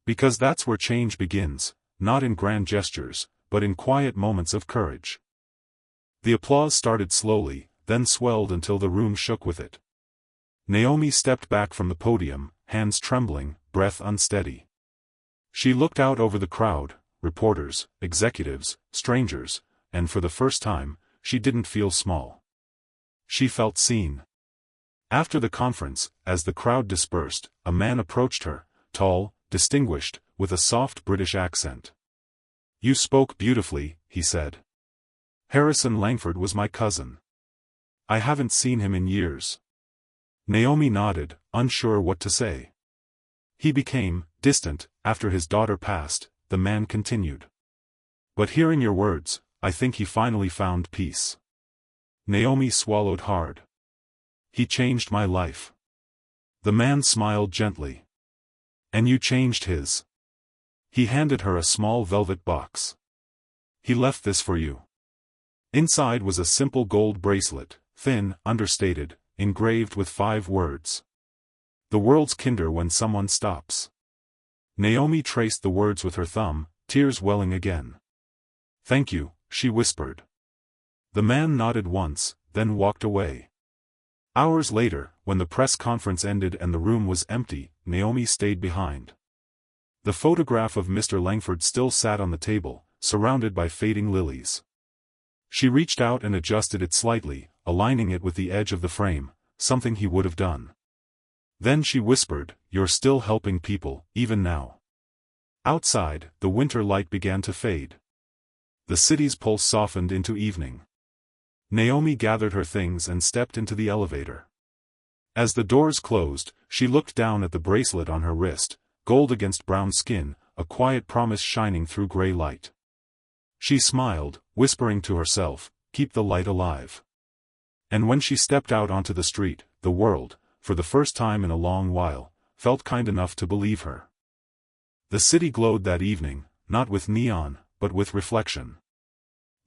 Because that's where change begins, not in grand gestures, but in quiet moments of courage. The applause started slowly, then swelled until the room shook with it. Naomi stepped back from the podium, hands trembling, breath unsteady. She looked out over the crowd, reporters, executives, strangers, and for the first time, she didn't feel small. She felt seen. After the conference, as the crowd dispersed, a man approached her, tall, distinguished, with a soft British accent. You spoke beautifully, he said. Harrison Langford was my cousin. I haven't seen him in years. Naomi nodded, unsure what to say. He became distant after his daughter passed, the man continued. But hearing your words, I think he finally found peace. Naomi swallowed hard. He changed my life. The man smiled gently. And you changed his. He handed her a small velvet box. He left this for you. Inside was a simple gold bracelet, thin, understated, engraved with 5 words. The world's kinder when someone stops. Naomi traced the words with her thumb, tears welling again. Thank you, she whispered. The man nodded once, then walked away. Hours later, when the press conference ended and the room was empty, Naomi stayed behind. The photograph of Mr. Langford still sat on the table, surrounded by fading lilies. She reached out and adjusted it slightly, aligning it with the edge of the frame, something he would have done. Then she whispered, You're still helping people, even now. Outside, the winter light began to fade. The city's pulse softened into evening. Naomi gathered her things and stepped into the elevator. As the doors closed, she looked down at the bracelet on her wrist, gold against brown skin, a quiet promise shining through gray light. She smiled, whispering to herself, Keep the light alive. And when she stepped out onto the street, the world, for the first time in a long while, felt kind enough to believe her. The city glowed that evening, not with neon, but with reflection.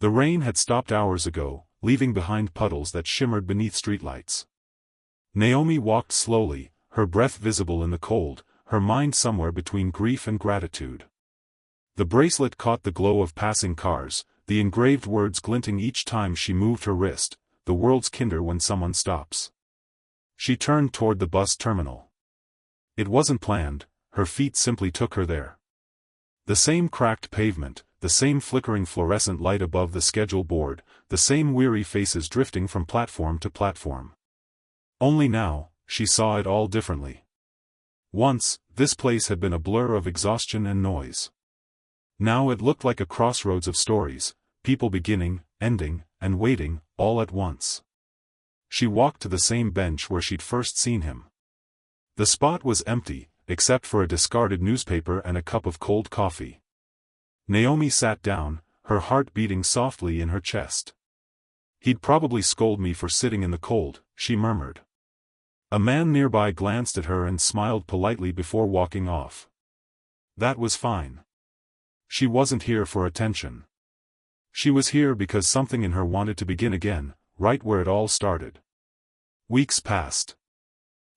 The rain had stopped hours ago, leaving behind puddles that shimmered beneath streetlights. Naomi walked slowly, her breath visible in the cold, her mind somewhere between grief and gratitude. The bracelet caught the glow of passing cars, the engraved words glinting each time she moved her wrist, the world's kinder when someone stops. She turned toward the bus terminal. It wasn't planned, her feet simply took her there. The same cracked pavement, the same flickering fluorescent light above the schedule board, the same weary faces drifting from platform to platform. Only now, she saw it all differently. Once, this place had been a blur of exhaustion and noise. Now it looked like a crossroads of stories, people beginning, ending, and waiting, all at once. She walked to the same bench where she'd first seen him. The spot was empty, except for a discarded newspaper and a cup of cold coffee. Naomi sat down, her heart beating softly in her chest. He'd probably scold me for sitting in the cold, she murmured. A man nearby glanced at her and smiled politely before walking off. That was fine. She wasn't here for attention. She was here because something in her wanted to begin again, right where it all started. Weeks passed.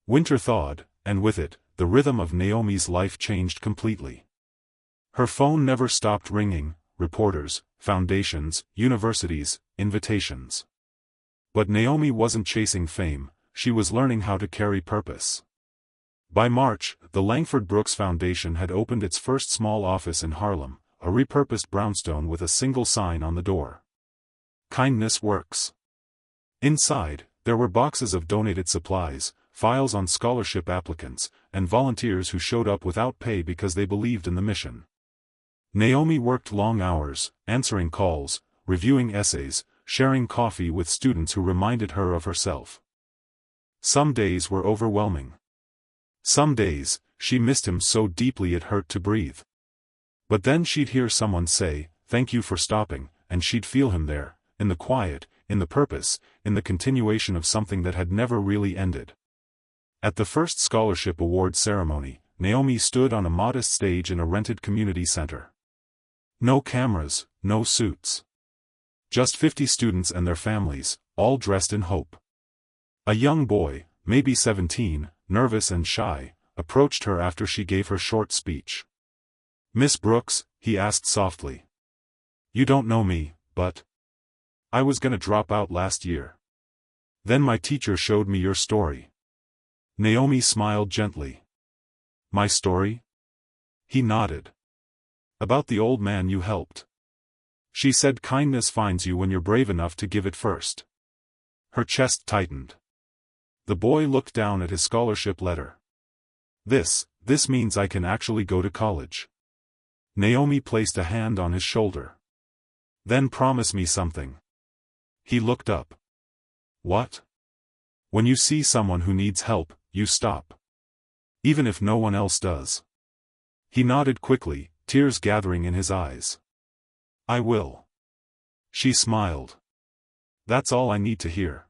Winter thawed, and with it, the rhythm of Naomi's life changed completely. Her phone never stopped ringing, reporters, foundations, universities, invitations. But Naomi wasn't chasing fame, she was learning how to carry purpose. By March, the Langford Brooks Foundation had opened its first small office in Harlem, a repurposed brownstone with a single sign on the door. Kindness works. Inside, there were boxes of donated supplies, files on scholarship applicants, and volunteers who showed up without pay because they believed in the mission. Naomi worked long hours, answering calls, reviewing essays, sharing coffee with students who reminded her of herself. Some days were overwhelming. Some days, she missed him so deeply it hurt to breathe. But then she'd hear someone say, "Thank you for stopping," and she'd feel him there, in the quiet, in the purpose, in the continuation of something that had never really ended. At the first scholarship award ceremony, Naomi stood on a modest stage in a rented community center. No cameras, no suits. Just 50 students and their families, all dressed in hope. A young boy, maybe 17, nervous and shy, approached her after she gave her short speech. "Miss Brooks," he asked softly. "You don't know me, but I was gonna drop out last year. Then my teacher showed me your story." Naomi smiled gently. "My story?" He nodded. "About the old man you helped. She said kindness finds you when you're brave enough to give it first." Her chest tightened. The boy looked down at his scholarship letter. This means I can actually go to college." Naomi placed a hand on his shoulder. "Then promise me something." He looked up. "What?" "When you see someone who needs help, you stop. Even if no one else does." He nodded quickly, tears gathering in his eyes. "I will." She smiled. "That's all I need to hear."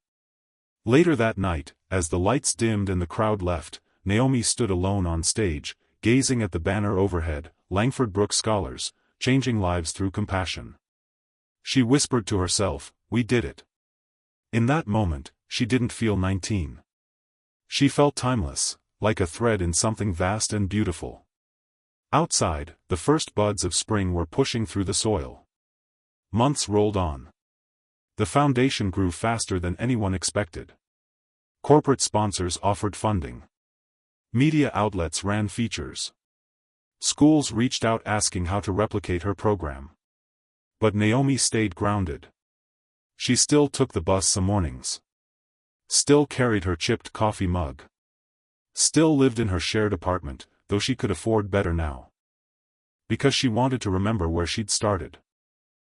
Later that night, as the lights dimmed and the crowd left, Naomi stood alone on stage, gazing at the banner overhead, "Langford Brooks Scholars, Changing Lives Through Compassion." She whispered to herself, "We did it." In that moment, she didn't feel 19. She felt timeless, like a thread in something vast and beautiful. Outside, the first buds of spring were pushing through the soil. Months rolled on. The foundation grew faster than anyone expected. Corporate sponsors offered funding. Media outlets ran features. Schools reached out asking how to replicate her program. But Naomi stayed grounded. She still took the bus some mornings. Still carried her chipped coffee mug. Still lived in her shared apartment, though she could afford better now. Because she wanted to remember where she'd started.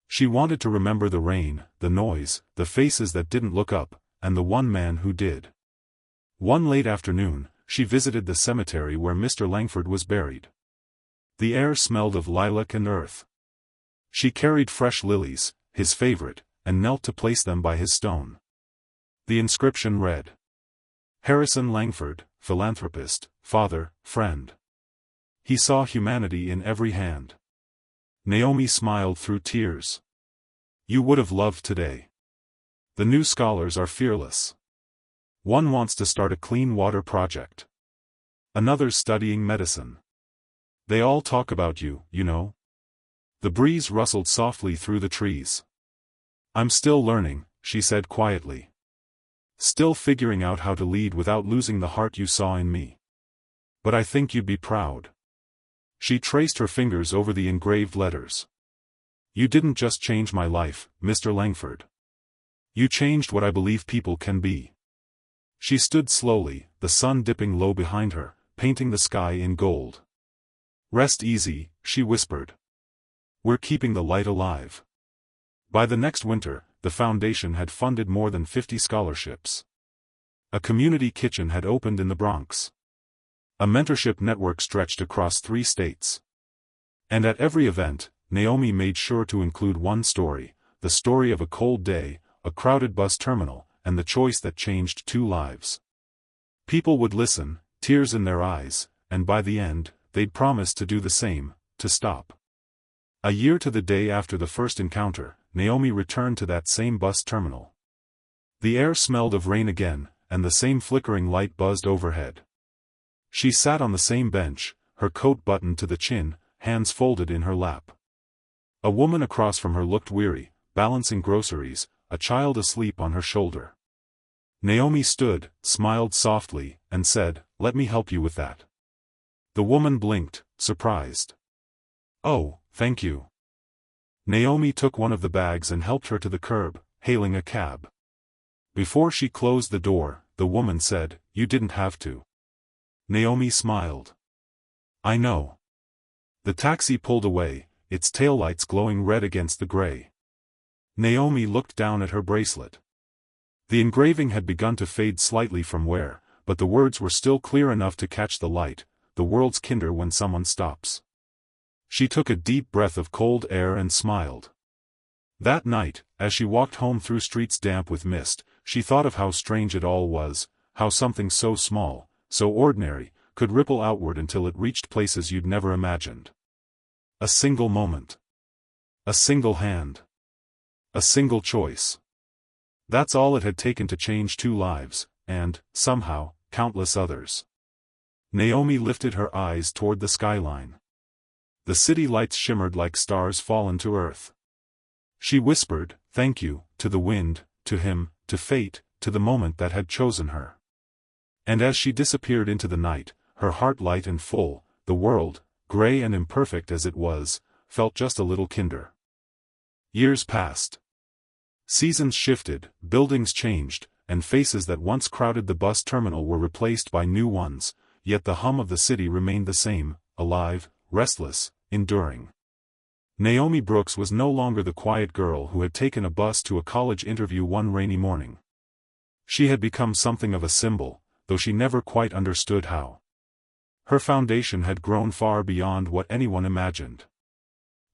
She wanted to remember the rain, the noise, the faces that didn't look up, and the one man who did. One late afternoon, she visited the cemetery where Mr. Langford was buried. The air smelled of lilac and earth. She carried fresh lilies, his favorite, and knelt to place them by his stone. The inscription read, "Harrison Langford, philanthropist, father, friend." He saw humanity in every hand. Naomi smiled through tears. "You would have loved today. The new scholars are fearless. One wants to start a clean water project. Another's studying medicine. They all talk about you, you know." The breeze rustled softly through the trees. "I'm still learning," she said quietly. "Still figuring out how to lead without losing the heart you saw in me. But I think you'd be proud." She traced her fingers over the engraved letters. "You didn't just change my life, Mr. Langford. You changed what I believe people can be." She stood slowly, the sun dipping low behind her, painting the sky in gold. "Rest easy," she whispered. "We're keeping the light alive." By the next winter, the foundation had funded more than 50 scholarships. A community kitchen had opened in the Bronx. A mentorship network stretched across 3 states. And at every event, Naomi made sure to include one story, the story of a cold day, a crowded bus terminal, and the choice that changed 2 lives. People would listen, tears in their eyes, and by the end, they'd promise to do the same, to stop. A year to the day after the first encounter, Naomi returned to that same bus terminal. The air smelled of rain again, and the same flickering light buzzed overhead. She sat on the same bench, her coat buttoned to the chin, hands folded in her lap. A woman across from her looked weary, balancing groceries, a child asleep on her shoulder. Naomi stood, smiled softly, and said, "Let me help you with that." The woman blinked, surprised. "Oh, thank you." Naomi took one of the bags and helped her to the curb, hailing a cab. Before she closed the door, the woman said, "You didn't have to." Naomi smiled. "I know." The taxi pulled away, its taillights glowing red against the gray. Naomi looked down at her bracelet. The engraving had begun to fade slightly from wear, but the words were still clear enough to catch the light, "The world's kinder when someone stops." She took a deep breath of cold air and smiled. That night, as she walked home through streets damp with mist, she thought of how strange it all was, how something so small, so ordinary, could ripple outward until it reached places you'd never imagined. A single moment. A single hand. A single choice. That's all it had taken to change two lives, and, somehow, countless others. Naomi lifted her eyes toward the skyline. The city lights shimmered like stars fallen to earth. She whispered, "Thank you," to the wind, to him, to fate, to the moment that had chosen her. And as she disappeared into the night, her heart light and full, the world, gray and imperfect as it was, felt just a little kinder. Years passed. Seasons shifted, buildings changed, and faces that once crowded the bus terminal were replaced by new ones, yet the hum of the city remained the same, alive, restless, enduring. Naomi Brooks was no longer the quiet girl who had taken a bus to a college interview one rainy morning. She had become something of a symbol, though she never quite understood how. Her foundation had grown far beyond what anyone imagined.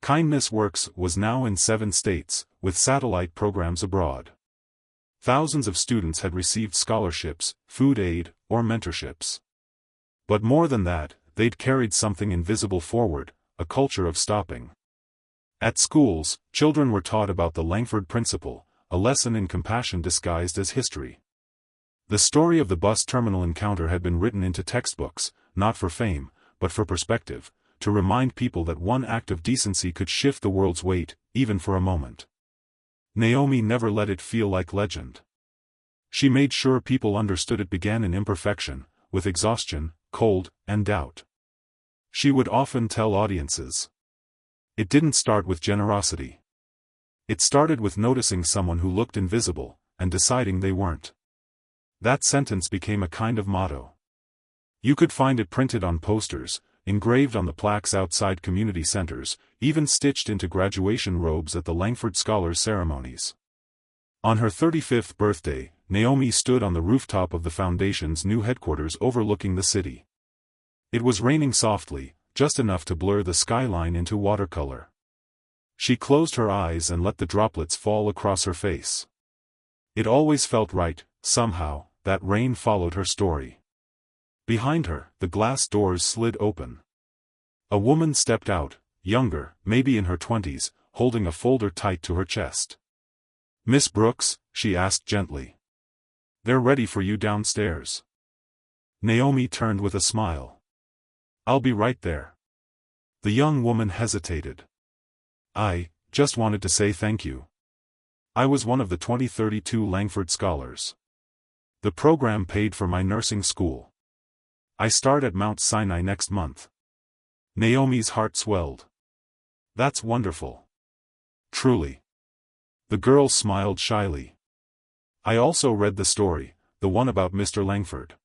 Kindness Works was now in 7 states, with satellite programs abroad. Thousands of students had received scholarships, food aid, or mentorships. But more than that, they'd carried something invisible forward, a culture of stopping. At schools, children were taught about the Langford Principle, a lesson in compassion disguised as history. The story of the bus terminal encounter had been written into textbooks, not for fame, but for perspective, to remind people that one act of decency could shift the world's weight, even for a moment. Naomi never let it feel like legend. She made sure people understood it began in imperfection, with exhaustion, cold, and doubt. She would often tell audiences, "It didn't start with generosity. It started with noticing someone who looked invisible, and deciding they weren't." That sentence became a kind of motto. You could find it printed on posters, engraved on the plaques outside community centers, even stitched into graduation robes at the Langford Scholars ceremonies. On her 35th birthday, Naomi stood on the rooftop of the foundation's new headquarters overlooking the city. It was raining softly, just enough to blur the skyline into watercolor. She closed her eyes and let the droplets fall across her face. It always felt right, somehow, that rain followed her story. Behind her, the glass doors slid open. A woman stepped out, younger, maybe in her 20s, holding a folder tight to her chest. "Miss Brooks?" she asked gently. "They're ready for you downstairs." Naomi turned with a smile. "I'll be right there." The young woman hesitated. "I just wanted to say thank you. I was one of the 2032 Langford Scholars. The program paid for my nursing school. I start at Mount Sinai next month." Naomi's heart swelled. "That's wonderful. Truly." The girl smiled shyly. "I also read the story, the one about Mr. Langford.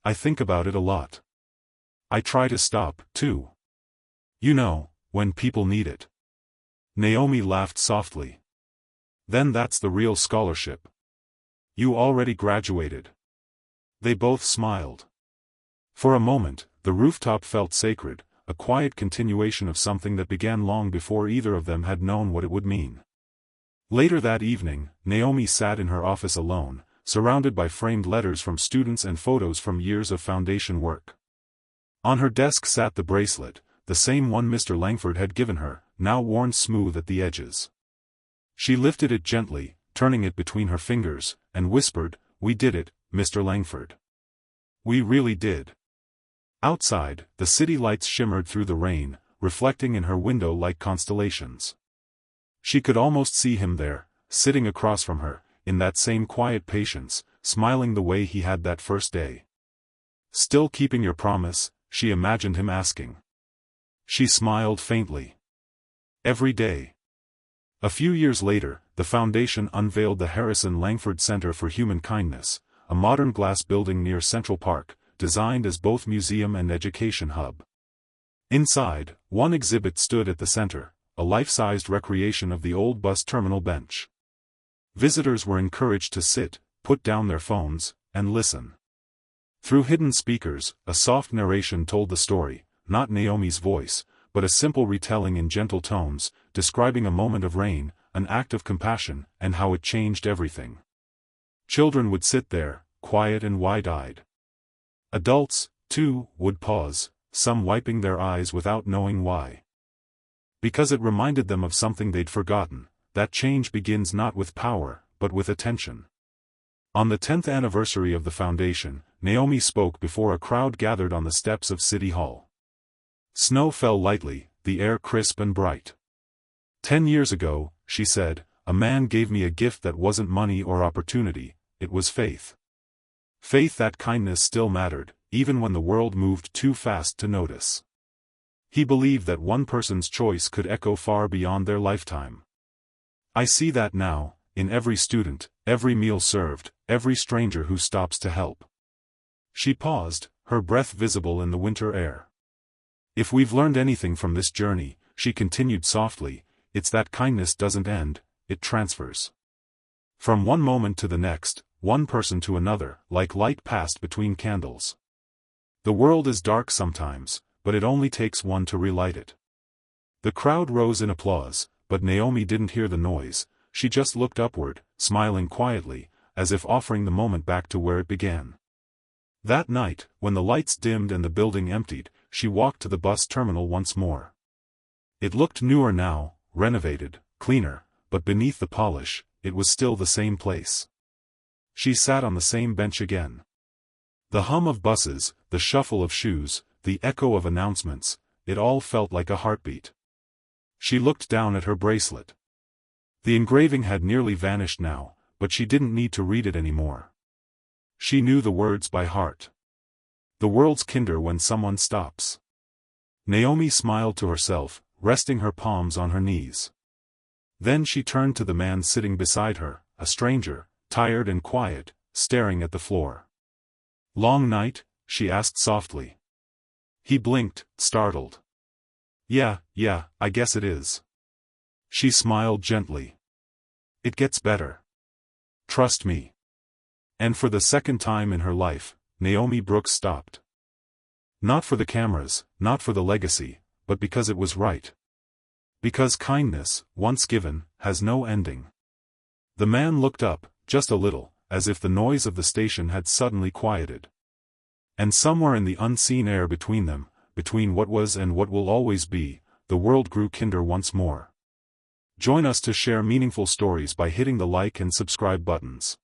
I think about it a lot. I try to stop, too. You know, when people need it." Naomi laughed softly. "Then that's the real scholarship. You already graduated." They both smiled. For a moment, the rooftop felt sacred, a quiet continuation of something that began long before either of them had known what it would mean. Later that evening, Naomi sat in her office alone, surrounded by framed letters from students and photos from years of foundation work. On her desk sat the bracelet, the same one Mr. Langford had given her, now worn smooth at the edges. She lifted it gently, turning it between her fingers, and whispered, "We did it, Mr. Langford. We really did." Outside, the city lights shimmered through the rain, reflecting in her window like constellations. She could almost see him there, sitting across from her, in that same quiet patience, smiling the way he had that first day. "Still keeping your promise?" she imagined him asking. She smiled faintly. "Every day." A few years later, the foundation unveiled the Harrison Langford Center for Human Kindness, a modern glass building near Central Park, designed as both museum and education hub. Inside, one exhibit stood at the center, a life-sized recreation of the old bus terminal bench. Visitors were encouraged to sit, put down their phones, and listen. Through hidden speakers, a soft narration told the story, not Naomi's voice, but a simple retelling in gentle tones, describing a moment of rain, an act of compassion, and how it changed everything. Children would sit there, quiet and wide-eyed. Adults, too, would pause, some wiping their eyes without knowing why. Because it reminded them of something they'd forgotten, that change begins not with power, but with attention. On the 10th anniversary of the foundation, Naomi spoke before a crowd gathered on the steps of City Hall. Snow fell lightly, the air crisp and bright. 10 years ago, she said, a man gave me a gift that wasn't money or opportunity, it was faith. Faith that kindness still mattered, even when the world moved too fast to notice. He believed that one person's choice could echo far beyond their lifetime. I see that now, in every student, every meal served, every stranger who stops to help. She paused, her breath visible in the winter air. If we've learned anything from this journey, she continued softly, it's that kindness doesn't end, it transfers. From one moment to the next, one person to another, like light passed between candles. The world is dark sometimes, but it only takes one to relight it. The crowd rose in applause, but Naomi didn't hear the noise, she just looked upward, smiling quietly, as if offering the moment back to where it began. That night, when the lights dimmed and the building emptied, she walked to the bus terminal once more. It looked newer now, renovated, cleaner, but beneath the polish, it was still the same place. She sat on the same bench again. The hum of buses, the shuffle of shoes, the echo of announcements, it all felt like a heartbeat. She looked down at her bracelet. The engraving had nearly vanished now, but she didn't need to read it anymore. She knew the words by heart. The world's kinder when someone stops. Naomi smiled to herself, resting her palms on her knees. Then she turned to the man sitting beside her, a stranger, tired and quiet, staring at the floor. "Long night?" she asked softly. He blinked, startled. Yeah, I guess it is." She smiled gently. "It gets better. Trust me." And for the second time in her life, Naomi Brooks stopped. Not for the cameras, not for the legacy, but because it was right. Because kindness, once given, has no ending. The man looked up, just a little, as if the noise of the station had suddenly quieted. And somewhere in the unseen air between them, between what was and what will always be, the world grew kinder once more. Join us to share meaningful stories by hitting the like and subscribe buttons.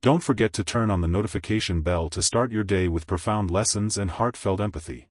Don't forget to turn on the notification bell to start your day with profound lessons and heartfelt empathy.